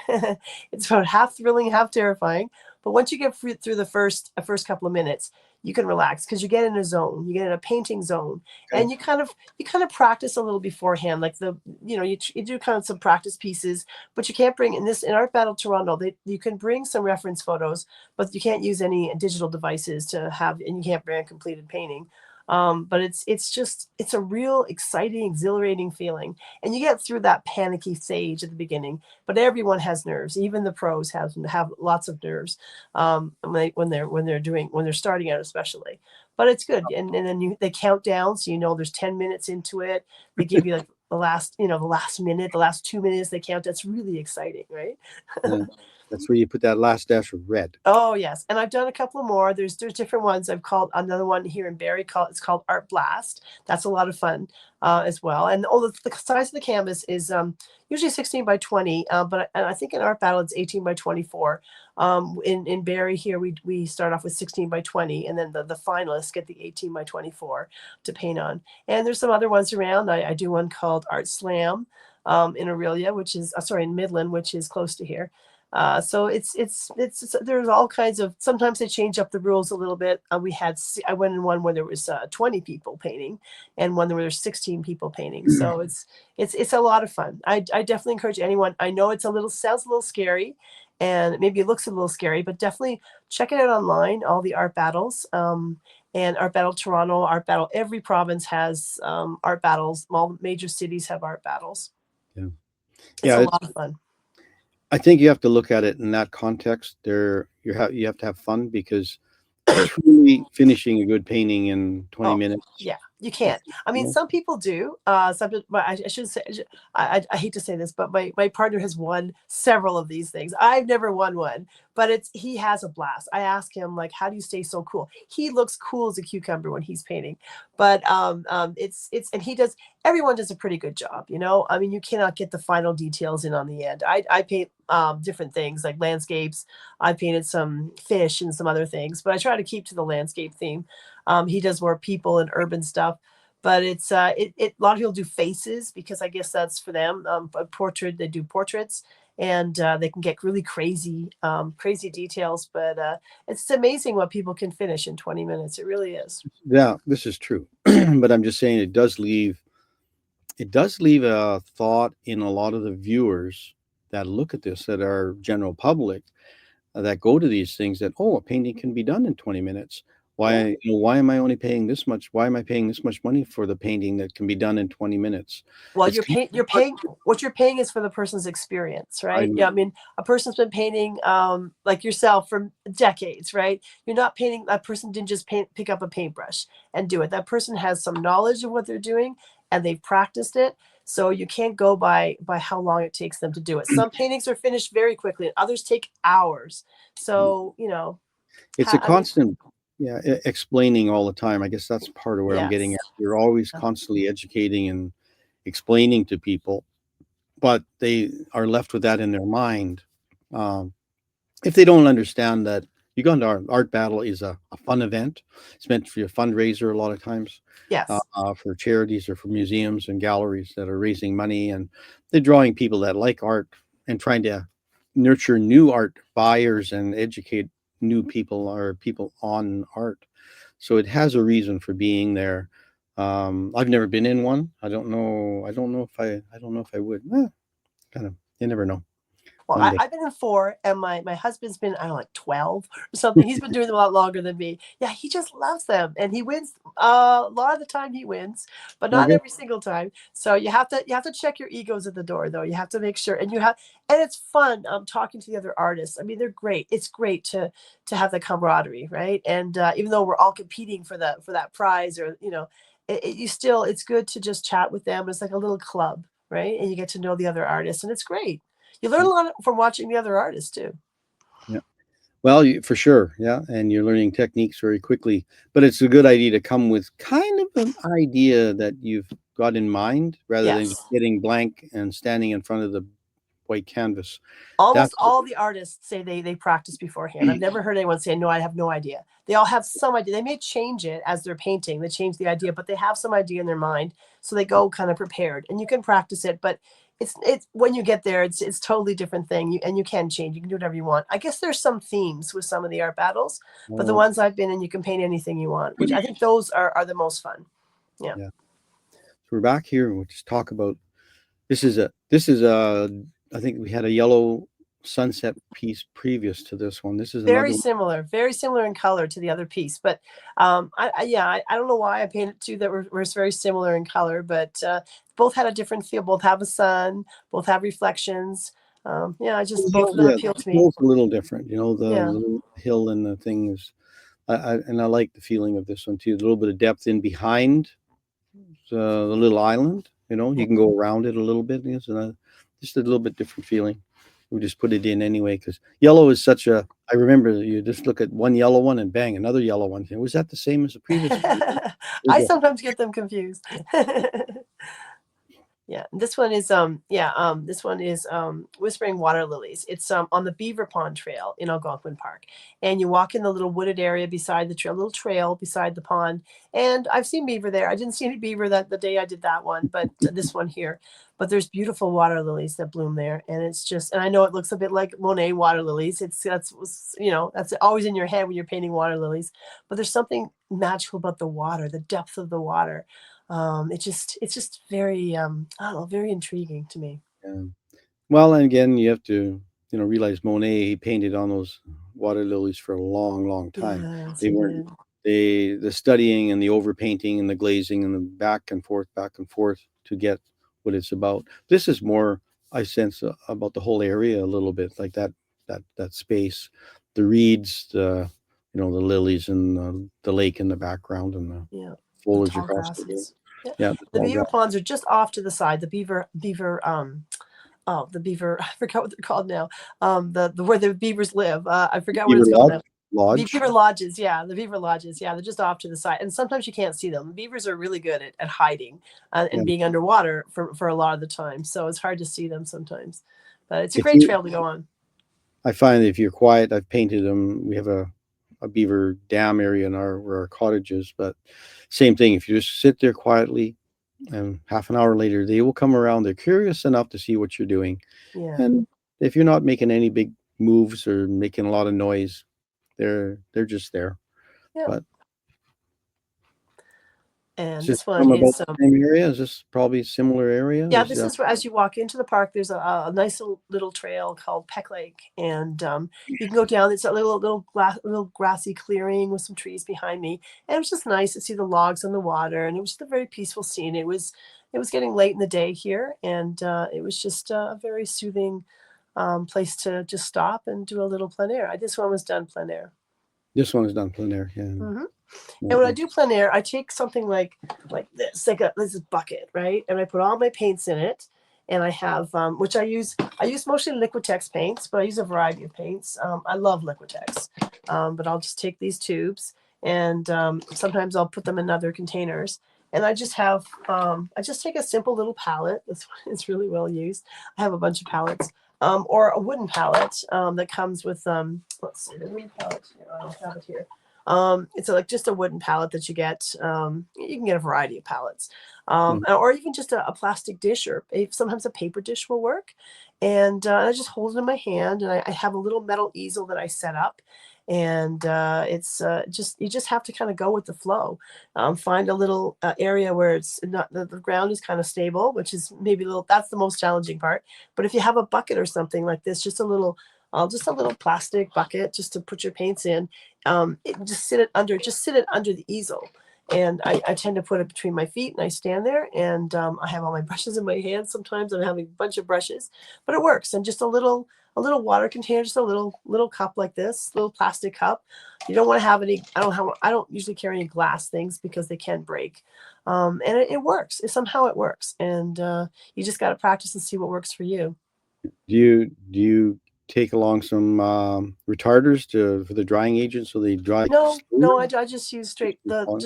It's about half thrilling, half terrifying. But once you get through the first couple of minutes, you can relax because you get in a zone. You get in a painting zone, and you kind of practice a little beforehand. Like you do kind of some practice pieces, but you can't bring in Art Battle Toronto. You can bring some reference photos, but you can't use any digital devices to have, and you can't bring a completed painting. But it's a real exciting, exhilarating feeling, and you get through that panicky stage at the beginning. But everyone has nerves. Even the pros have lots of nerves when they're starting out, especially. But it's good, and then they count down, so there's 10 minutes into it. They give you like the last minute, the last 2 minutes. They count. That's really exciting, right? That's where you put that last dash of red. Oh yes, and I've done a couple more. There's different ones. I've called another one here in Barrie. It's called Art Blast. That's a lot of fun as well. And the size of the canvas is usually 16 by 20, but I think in Art Battle it's 18 by 24. In Barrie here we start off with 16 by 20, and then the finalists get the 18 by 24 to paint on. And there's some other ones around. I do one called Art Slam in Aurelia, which is in Midland, which is close to here. So it's there's all kinds of. Sometimes they change up the rules a little bit. I went in one where there was 20 people painting, and one where there's 16 people painting. So it's a lot of fun. I definitely encourage anyone. I know sounds a little scary, and maybe it looks a little scary, but definitely check it out online. All the art battles. And Art Battle Toronto, Art Battle. Every province has art battles. All the major cities have art battles. Yeah, it's a lot of fun. I think you have to look at it in that context. You have to have fun, because truly finishing a good painting in 20 minutes. Yeah, You can't. I mean, some people do. Some, I should say, I hate to say this, but my partner has won several of these things. I've never won one, but he has a blast. I ask him, like, how do you stay so cool? He looks cool as a cucumber when he's painting, but and everyone does a pretty good job, you know. I mean, you cannot get the final details in on the end. I paint different things like landscapes. I painted some fish and some other things, but I try to keep to the landscape theme. He does more people and urban stuff, but it's a lot of people do faces because I guess that's for them. A portrait, they do portraits, and they can get really crazy details. But it's amazing what people can finish in 20 minutes. It really is. Yeah, this is true. But I'm just saying it does leave a thought in a lot of the viewers that look at this, that are general public, that go to these things, that, oh, a painting can be done in 20 minutes. Why, why am I only paying this much? Why am I paying this much money for the painting that can be done in 20 minutes? Well, It's you're paying, what you're paying is for the person's experience, right? Yeah, I mean, a person's been painting like yourself for decades, right? You're not painting, that person didn't just pick up a paintbrush and do it. That person has some knowledge of what they're doing and they've practiced it. So you can't go by how long it takes them to do it. Some paintings are finished very quickly, and others take hours. So, you know, it's a constant, explaining all the time. I guess that's part of where I'm getting at. You're always constantly educating and explaining to people, but they are left with that in their mind. If they don't understand that you go into art battle is a fun event. It's meant to be a fundraiser a lot of times. Yes. For charities or for museums and galleries that are raising money, and they're drawing people that like art and trying to nurture new art buyers and educate new people or people on art. So it has a reason for being there. I've never been in one. I don't know if I would. Kind of, you never know. Well, I've been in 4, and my husband's been, I don't know, like 12 or something. He's been doing them a lot longer than me. Yeah, he just loves them, and he wins. A lot of the time he wins, but not every single time. So you have to check your egos at the door, though. You have to make sure, and it's fun talking to the other artists. I mean, they're great. It's great to have the camaraderie, right? And even though we're all competing for that prize, or it's good to just chat with them. It's like a little club, right? And you get to know the other artists, and it's great. You learn a lot from watching the other artists too. Yeah, well, for sure. Yeah, and you're learning techniques very quickly. But it's a good idea to come with kind of an idea that you've got in mind, rather than just getting blank and standing in front of the white canvas. Almost all the artists say they practice beforehand. I've never heard anyone say, no, I have no idea. They all have some idea. They may change it as they're painting. They change the idea, but they have some idea in their mind. So they go kind of prepared, and you can practice it. But it's when you get there, it's totally different thing. And you can change. You can do whatever you want. I guess there's some themes with some of the art battles, but the ones I've been in, you can paint anything you want, which I think those are the most fun. Yeah. So we're back here, and we'll just talk about this is I think we had a yellow sunset piece previous to this one. This is very similar in color to the other piece, but I don't know why I painted two that were very similar in color, but both had a different feel. Both have a sun, both have reflections. Both of them appeal to me. Both a little different, the little hill and the thing is, I like the feeling of this one too. A little bit of depth in behind the little island. You can go around it a little bit. Just a little bit different feeling. We just put it in anyway, because yellow is such a, I remember you just look at one yellow one and bang, another yellow one. Was that the same as the previous one? I sometimes get them confused. Yeah, this one is Whispering Water Lilies. It's on the Beaver Pond Trail in Algonquin Park, and you walk in the little wooded area beside the trail, little trail beside the pond. And I've seen beaver there. I didn't see any beaver the day I did that one, but this one here. But there's beautiful water lilies that bloom there, and it's just, and I know it looks a bit like Monet water lilies. That's always in your head when you're painting water lilies, but there's something magical about the water, the depth of the water. It's just very I don't know, very intriguing to me. Yeah. Well, and again, you have to realize Monet, he painted on those water lilies for a long time. Yes, they weren't the studying and the overpainting and the glazing and the back and forth to get what it's about. This is more, I sense, about the whole area a little bit, like that space, the reeds, the lilies, and the lake in the background, and foliage tall across the grasses. Yeah. yeah, The tall beaver grass. ponds are just off to the side. The beaver, I forgot what they're called now. The where the beavers live. I forgot what Beaver it's called now. Lodge. Beaver lodges, yeah, the beaver lodges, yeah, they're just off to the side, and sometimes you can't see them. Beavers are really good at hiding Yeah. and being underwater for a lot of the time, so it's hard to see them sometimes. But it's a If great you, trail to go on. I find that if you're quiet, I've painted them. We have a beaver dam area in where our cottage is, but same thing. If you just sit there quietly, and half an hour later, they will come around. They're curious enough to see what you're doing, Yeah, and if you're not making any big moves or making a lot of noise, they're just there. yeah. But it's And just this one from about is the same area. Is this probably a similar area? yeah, this is as you walk into the park. There's a nice little trail called Peck Lake, and you can go down. It's a little grassy clearing with some trees behind me, and it was just nice to see the logs on the water, and it was just a very peaceful scene. It was getting late in the day here, and it was just a very soothing place to just stop and do a little plein air. This one was done plein air. This one is done plein air. Yeah. Hmm. Yeah. And when I do plein air, I take something like this, this bucket, right? And I put all my paints in it, and I have which I use. I use mostly Liquitex paints, but I use a variety of paints. I love Liquitex, but I'll just take these tubes, and sometimes I'll put them in other containers. And I just have I just take a simple little palette. It's really well used. I have a bunch of palettes. Or a wooden palette that comes with let's see, the wooden palette. Here, I don't have it here. It's like just a wooden palette that you get. You can get a variety of palettes, or even just a plastic dish, or sometimes a paper dish will work. And I just hold it in my hand, and I have a little metal easel that I set up. And it's just you just have to kind of go with the flow. Find a little area where it's not the ground is kind of stable, which is maybe a little. That's the most challenging part. But if you have a bucket or something like this, just a little plastic bucket just to put your paints in. Just sit it under the easel, and I tend to put it between my feet, and I stand there, and I have all my brushes in my hands. Sometimes I'm having a bunch of brushes, but it works. And just a little water container, just a little cup like this, little plastic cup. You don't want to have any. I don't usually carry any glass things because they can break. And it works. Somehow it works, and you just got to practice and see what works for you. Do you take along some retarders for the drying agent so they dry? No, I just use straight no,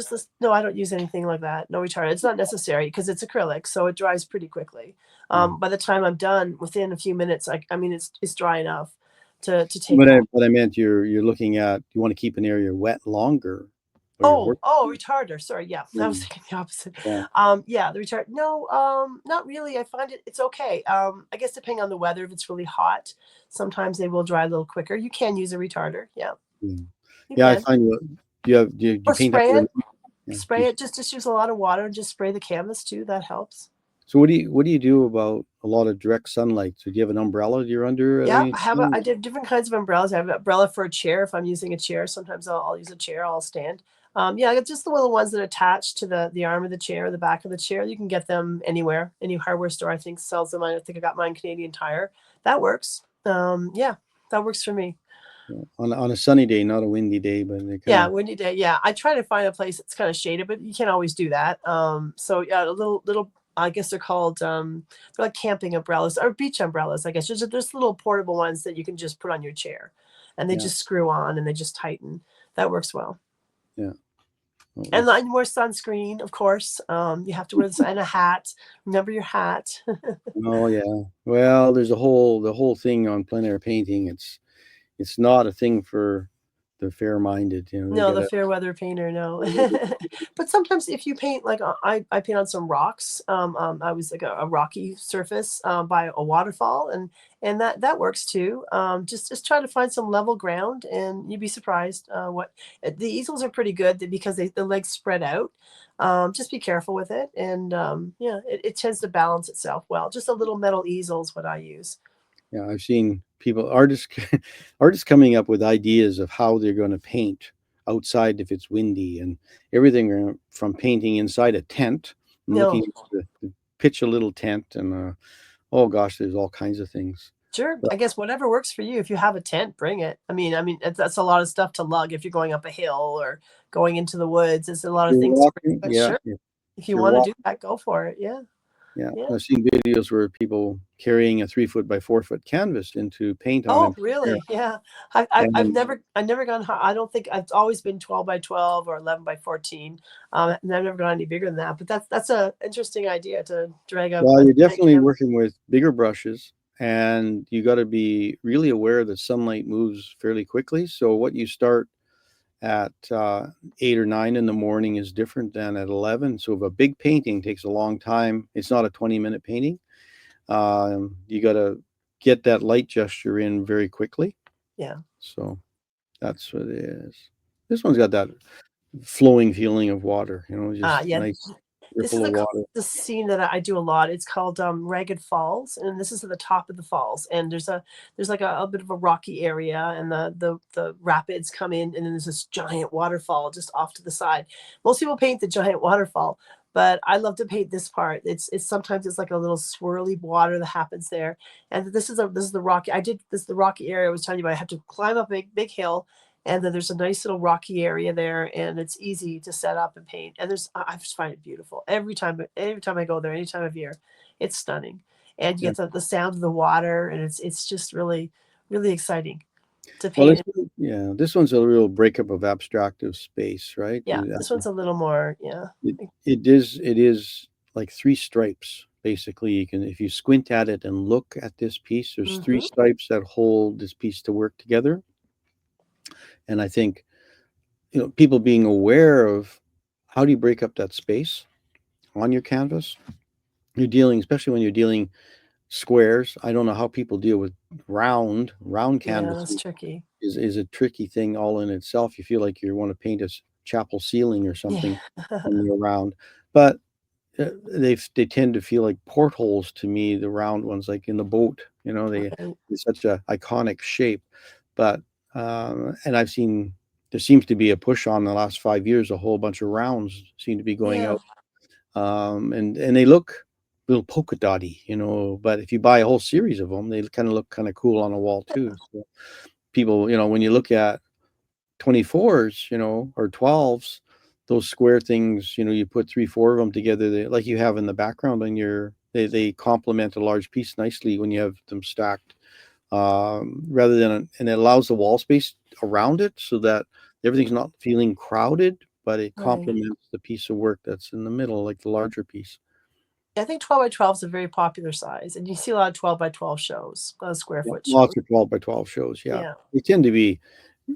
I don't use anything like that. No retardant. It's not necessary because it's acrylic, so it dries pretty quickly. By the time I'm done, within a few minutes, I mean it's dry enough to take. But I meant you're looking at, you want to keep an area wet longer. Retarder. Sorry, yeah, I was thinking the opposite. Yeah. The retard. No, not really. I find it's okay. I guess depending on the weather, if it's really hot, sometimes they will dry a little quicker. You can use a retarder. Yeah. Yeah, I find you or paint spray up it. Spray it. Just use a lot of water and just spray the canvas too. That helps. So what do you do about a lot of direct sunlight? So do you have an umbrella you're under? Yeah, I did different kinds of umbrellas. I have an umbrella for a chair. If I'm using a chair, sometimes I'll use a chair. I'll stand. Just the little ones that attach to the arm of the chair, the back of the chair. You can get them anywhere. Any hardware store, I think, sells them. I think I got mine Canadian Tire. That works. That works for me. On a sunny day, not a windy day, but windy day. Yeah, I try to find a place that's kind of shaded, but you can't always do that. So yeah, a little. I guess they're called they're like camping umbrellas or beach umbrellas. I guess there's little portable ones that you can just put on your chair, and they just screw on and they just tighten. That works well. Yeah. And then more sunscreen, of course. You have to wear this and a hat. Remember your hat. Oh yeah. Well, there's the whole thing on plein air painting. It's not a thing for the fair-minded. No, the fair weather painter, no. But sometimes if you paint, like I paint on some rocks. I was like a rocky surface by a waterfall, and that works too. Just try to find some level ground, and you'd be surprised what the easels are pretty good because the legs spread out. Just be careful with it, and it tends to balance itself well. Just a little metal easel is what I use. Yeah, I've seen artists coming up with ideas of how they're going to paint outside if it's windy, and everything from painting inside a tent, looking to pitch a little tent, and oh gosh, there's all kinds of things. Sure. I guess whatever works for you. If you have a tent, bring it. That's a lot of stuff to lug if you're going up a hill or going into the woods. It's a lot of You're things to bring. walking, But yeah. sure, if you You're want to walking, do that, go for it. Yeah. yeah. Yeah. I've seen videos where people carrying a 3 foot by 4 foot canvas into paint on Oh, empty air. really? Yeah. I've And never gone high. I don't think I've always been 12 by 12 or 11 by 14. And I've never gone any bigger than that. But that's a interesting idea to drag well, a you're giant definitely canvas. working with bigger brushes, and you got to be really aware that sunlight moves fairly quickly. So what you start at 8 or 9 in the morning is different than at 11. So if a big painting takes a long time, it's not a 20-minute painting. You got to get that light gesture in very quickly. Yeah. So that's what it is. This one's got that flowing feeling of water, just Yeah. nice This is ripple of water. the scene that I do a lot. It's called Ragged Falls, and this is at the top of the falls. And there's like a bit of a rocky area, and the rapids come in, and then there's this giant waterfall just off to the side. Most people paint the giant waterfall, but I love to paint this part. It's sometimes it's like a little swirly water that happens there. And this is the rocky. I did this the rocky area I was telling you about. I have to climb up a big hill, and then there's a nice little rocky area there, and it's easy to set up and paint. And I just find it beautiful every time I go there, any time of year. It's stunning, and you Yeah. get the sound of the water, and it's just really really exciting to Well, paint. this one's a real breakup of abstractive space, right? Yeah, this one's a little more, yeah. It is like three stripes. Basically, you can, if you squint at it and look at this piece, there's three Hmm. stripes that hold this piece to work together. And I think, people being aware of how do you break up that space on your canvas. You're dealing, especially when you're dealing squares. I don't know how people deal with round Yeah, that's canvases. tricky. Is a tricky thing all in itself. You feel like you want to paint a chapel ceiling or Yeah. something when you're round, but they tend to feel like portholes to me. The round ones, like in the boat, Right. it's such a iconic shape. But and I've seen there seems to be a push on the last 5 years. A whole bunch of rounds seem to be going Yeah. out, and they look a little polka dotty, But if you buy a whole series of them, they kind of look kind of cool on a wall too. So people, when you look at 24s, or 12s, those square things, you put 3, 4 of them together, like you have in the background on they complement a large piece nicely when you have them stacked, rather than, and it allows the wall space around it so that everything's not feeling crowded, but it Right. complements the piece of work that's in the middle, like the larger piece. I think 12 by 12 is a very popular size, and you see a lot of 12 by 12 shows, a lot of square Yeah, foot shows. lots of 12 by 12 shows. Yeah, Yeah. they tend to be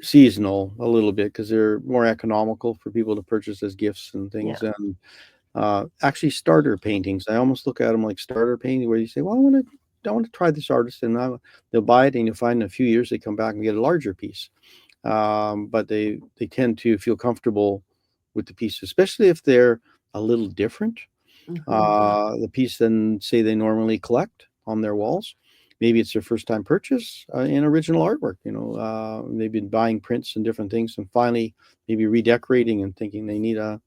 seasonal a little bit because they're more economical for people to purchase as gifts and Yeah. things. And actually, starter paintings, I almost look at them like starter painting, where you say, well, I want to try this artist, and they'll buy it, and you'll find in a few years they come back and get a larger piece. But they tend to feel comfortable with the piece, especially if they're a little different. The piece than, say, they normally collect on their walls. Maybe it's their first time purchase in original artwork. They've been buying prints and different things, and finally maybe redecorating and thinking they need a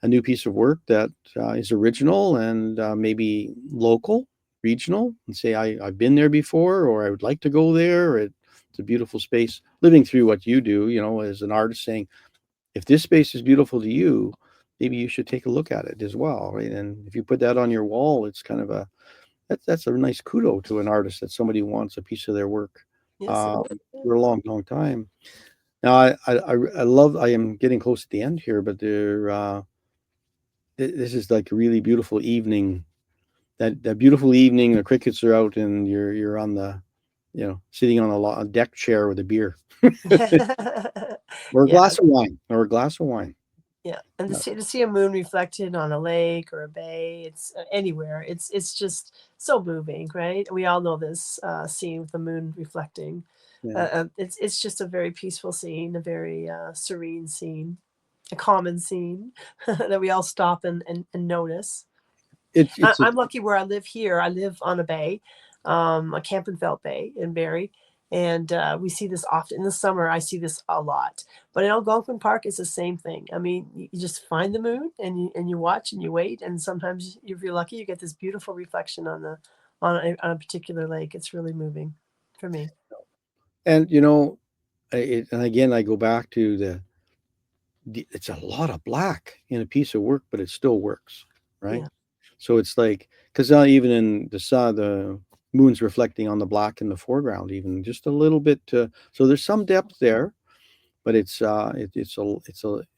new piece of work that is original and maybe local, regional, and say, I've been there before, or I would like to go there. Or it's a beautiful space. Living through what you do, as an artist, saying, if this space is beautiful to you, maybe you should take a look at it as well, right? And if you put that on your wall, it's kind of that's a nice kudo to an artist that somebody wants a piece of their work Yes, it um, is. Yeah. for a long, long time. Now, I love. I am getting close to the end here, but this is like a really beautiful evening. That beautiful evening, the crickets are out, and you're on the, sitting on a deck chair with a beer or a Yeah. glass of wine, Yeah, and Yeah. to see a moon reflected on a lake or a bay, it's anywhere. It's just so moving, right? We all know this scene with the moon reflecting. Yeah. It's just a very peaceful scene, a very serene scene, a common scene that we all stop and notice. It's a I'm lucky where I live here. I live on a bay, a Kempenfelt Bay in Barrie, and we see this often. In the summer, I see this a lot. But in Algonquin Park, it's the same thing. I mean, you just find the moon and you watch and you wait, and sometimes if you're lucky, you get this beautiful reflection on a particular lake. It's really moving. for me. And you know, and again, I go back to it's a lot of black in a piece of work, but it still works, right? Yeah. So it's like, because even in the sun, the moon's reflecting on the black in the foreground, even just a little bit. So there's some depth there, but it's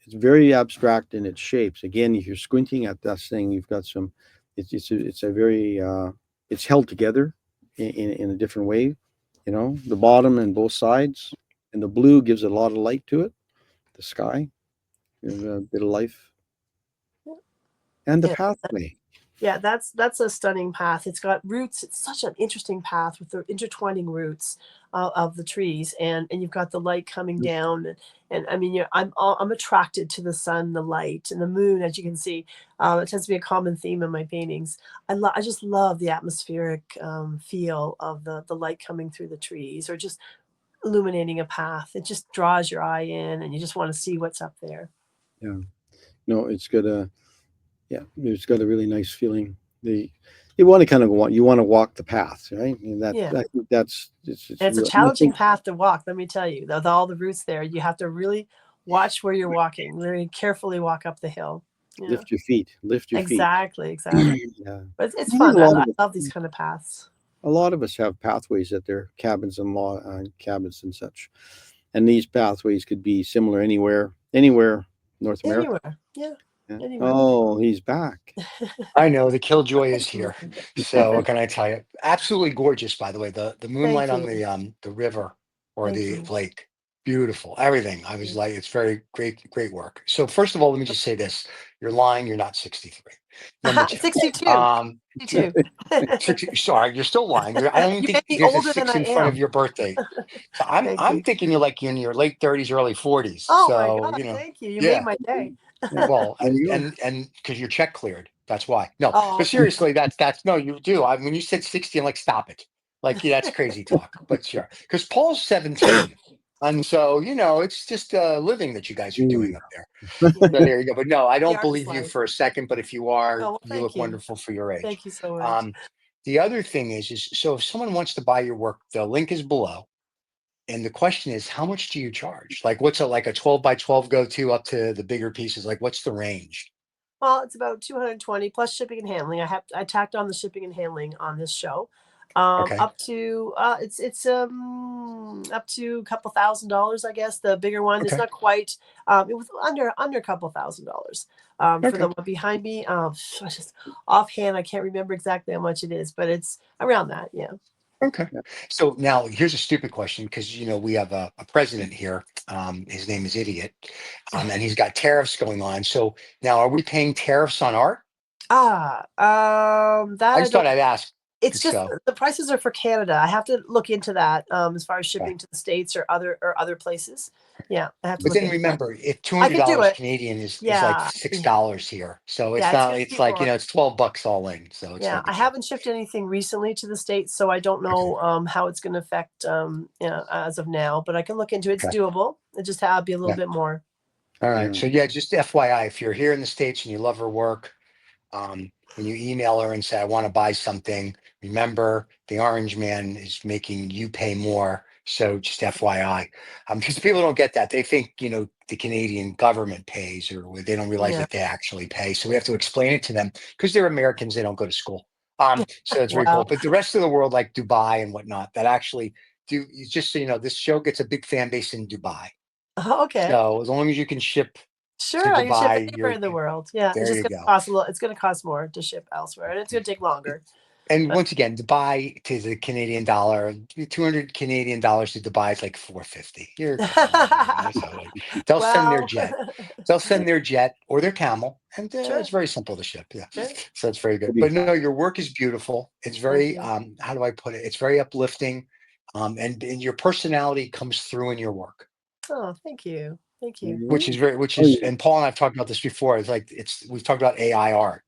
very abstract in its shapes. Again, if you're squinting at that thing, you've got some. It's a very it's held together in a different way. You know, the bottom and both sides, and the blue gives a lot of light to it. The sky, gives a bit of life, and the Yeah. pathway. Yeah, that's a stunning path. It's got roots. It's such an interesting path with the intertwining roots of the trees, and you've got the light coming down, and I mean, I'm attracted to the sun, the light, and the moon. As you can see, it tends to be a common theme in my paintings. I just love the atmospheric feel of the light coming through the trees, or just illuminating a path. It just draws your eye in, and you just want to see what's up there. Yeah, no, it's got a really nice feeling. You want to kind of you want to walk the path, right? And Yeah. I think that's it's And it's a real. challenging path to walk, let me tell you. With all the roots there, you have to really watch where you're walking, very carefully walk up the hill. Yeah. Lift your feet. Lift your feet. Exactly, exactly. Yeah. But it's I think fun. I love these kind of paths. a lot of us have pathways at their cabins and cabins and such, and these pathways could be similar anywhere North America. Anywhere. Yeah. Yeah. Anywhere. Oh, he's back. I know the killjoy is here. So what can I tell you? Absolutely gorgeous, by the way. The moonlight on you. the river or Thank the you. lake. Beautiful. Everything. I was like, it's very great work. So first of all, let me just say this. You're lying, you're not 63. Number two. 62. 62. 60, sorry, you're still lying. I don't even You think made me there's a older than 6 I in front of am. your birthday. So Thank I'm you. thinking you're like in your late 30s, early 40s. Oh my So, God, thank you. You made yeah. my day. Well, And you and because your check cleared, that's why. No, Oh, but seriously, that's no, you do. I when you said 60, I'm like, stop it. Like, yeah, that's crazy talk. But sure, because Paul's 17, and so it's just living that you guys are doing up there. So there you go. But no, I the don't artist believe you life. for a second. But if you are, Oh, well, you thank look you. wonderful for your age. Thank you so much. Um, the other thing is so if someone wants to buy your work, the link is below. And the question is, how much do you charge? Like, what's like a 12 by 12 go to up to the bigger pieces? Like, what's the range? Well, it's about 220 plus shipping and handling. I tacked on the shipping and handling on this show. Okay. Up to it's up to a couple $1,000s, I guess. The bigger one is Okay. not quite. It was under a couple $1,000s. For the one behind me, just offhand, I can't remember exactly how much it is, but it's around that. Yeah. Okay. So now here's a stupid question because we have a president here. His name is Idiot, and he's got tariffs going on. So now, are we paying tariffs on art? That I I just thought don't. I'd ask. It's just So, the prices are for Canada. I have to look into that as far as okay. shipping to the States or other places. Yeah, I have to But look then into that. remember, if two I hundred can do dollars it. Canadian is like Yeah, $6 here, so it's yeah, it's not. gonna It's be like more. it's $12 all in, so it's no Yeah, I big deal. haven't shipped anything recently to the States, so I don't Okay. know how it's going to affect as of now. But I can look into it. It's Okay. doable. It just have be a little Yeah. bit more. All right. Yeah. So yeah, just FYI, if you're here in the States and you love her work, when you email her and say, I want to buy something, remember the orange man is making you pay more. So just FYI, because people don't get that. They think, the Canadian government pays or they don't realize Yeah. that they actually pay. So we have to explain it to them because they're Americans. They don't go to school. So it's very cool. Wow. But the rest of the world, like Dubai and whatnot, that actually do, just so you know, this show gets a big fan base in Dubai. Okay. So as long as you can ship to Sure, I can ship Dubai, anywhere in the world. Yeah, it's there just you going to go. cost a little. It's going to cost more to ship elsewhere, and it's going to take longer. And once again, Dubai to the Canadian dollar, 200 Canadian dollars to Dubai is like 450. You're kidding me. So they'll send their Well, jet. They'll send their jet or their camel, and sure, it's very simple to ship. Yeah, sure. so it's very good. It'll be But no, your work is beautiful. It's Thank very you. how do I put it? It's very uplifting, and your personality comes through in your work, Oh, thank you. Thank you. which Oh, is, yeah. and Paul and I've talked about this before. It's like we've talked about AI art,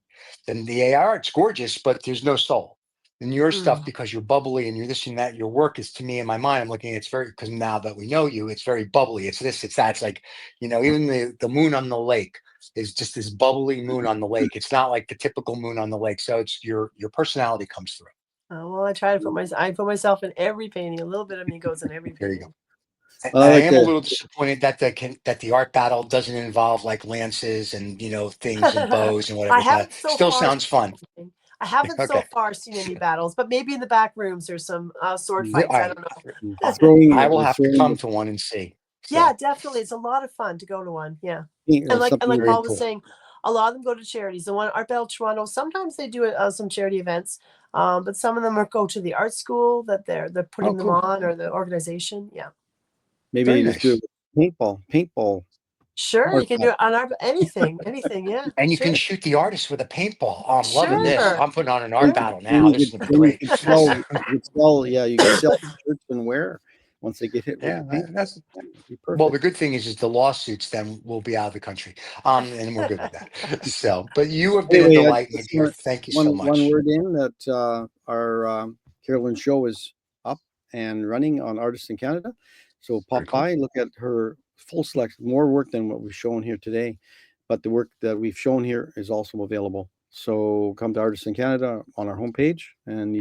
and the AI art's gorgeous, but there's no soul. And your stuff, Mm. because you're bubbly and you're this and that, your work is, to me in my mind, I'm looking, it's very, because now that we know you, it's very bubbly. It's this, it's that. It's like, even the moon on the lake is just this bubbly moon on the lake. It's not like the typical moon on the lake. So it's your personality comes through. Well, I try to put myself in every painting. A little bit of me goes in every There you go. painting. Well, I I like am a that. little disappointed that the art battle doesn't involve like lances and things and bows and I whatever. But haven't so still far. sounds fun. I haven't so Okay. far seen any battles, but maybe in the back rooms there's some sword All fights. I right. don't know. Throwing I will the have to throwing come the to one and see. Yeah, So definitely. It's a lot of fun to go to one. Yeah. And something like very Paul was cool. saying, a lot of them go to charities. The one Art Battle Toronto, sometimes they do some charity events, but some of them go to the art school that they're putting them cool. on, or the organization. Yeah. maybe Very you just do nice. it with paintball. Sure, you Art can do it on anything. Yeah. And you Sure. can shoot the artist with a paintball. Oh, I'm loving this. Sure. I'm putting on an art Then, Sure. battle now. This is gonna be then you great. could sell, yeah, you could sell shirts and wear once they get hit with Yeah, the paint. that's That'd be well. The perfect. good thing is the lawsuits. Then we'll be out of the country, and we're good with that. So, but you have been a Anyway, delight, my just dear. Thank you so one much. word in that our Carolyn show is up and running on Artists in Canada. So Very pop cool. by, look at her full selection, more work than what we've shown here today. But the work that we've shown here is also available. So come to Artists in Canada on our homepage, and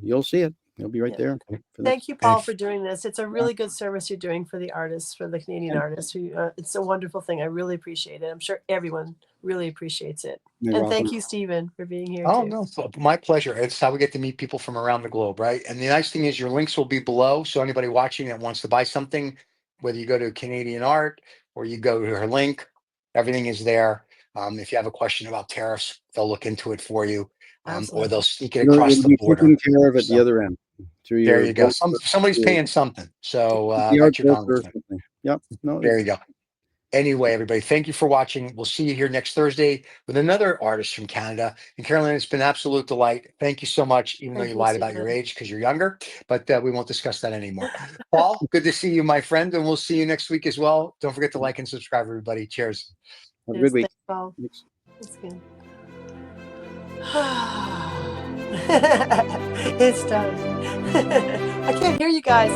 you'll see it. It'll be right Yeah. there. For Thank you, And Paul, for doing this. It's a really good service you're doing for the artists, for the Canadian artists. It's a wonderful thing. I really appreciate it. I'm sure everyone really appreciates it. You're And welcome. thank you, Stephen, for being here oh too. no, my pleasure. It's how we get to meet people from around the globe, right? And the nice thing is your links will be below. So anybody watching that wants to buy something, whether you go to Canadian Art or you go to her link, everything is there. If you have a question about tariffs, they'll look into it for you, or they'll Absolutely. sneak it across It'll the be border. taken care of at the So other end through there your you go. broker, Somebody's your, paying something. So the art that's your broker or congressman. something. Yep. No, There you go. Anyway, everybody, thank you for watching. We'll see you here next Thursday with another artist from Canada. And Carolyn, it's been an absolute delight. Thank you so much, even though Thank you you, lied about your Stephen. age because you're younger, but we won't discuss that anymore. Paul, good to see you, my friend, and we'll see you next week as well. Don't forget to like and subscribe, everybody. Cheers. have a good week. Thanks, Paul. Thanks. That's good. It's done. I can't hear you guys.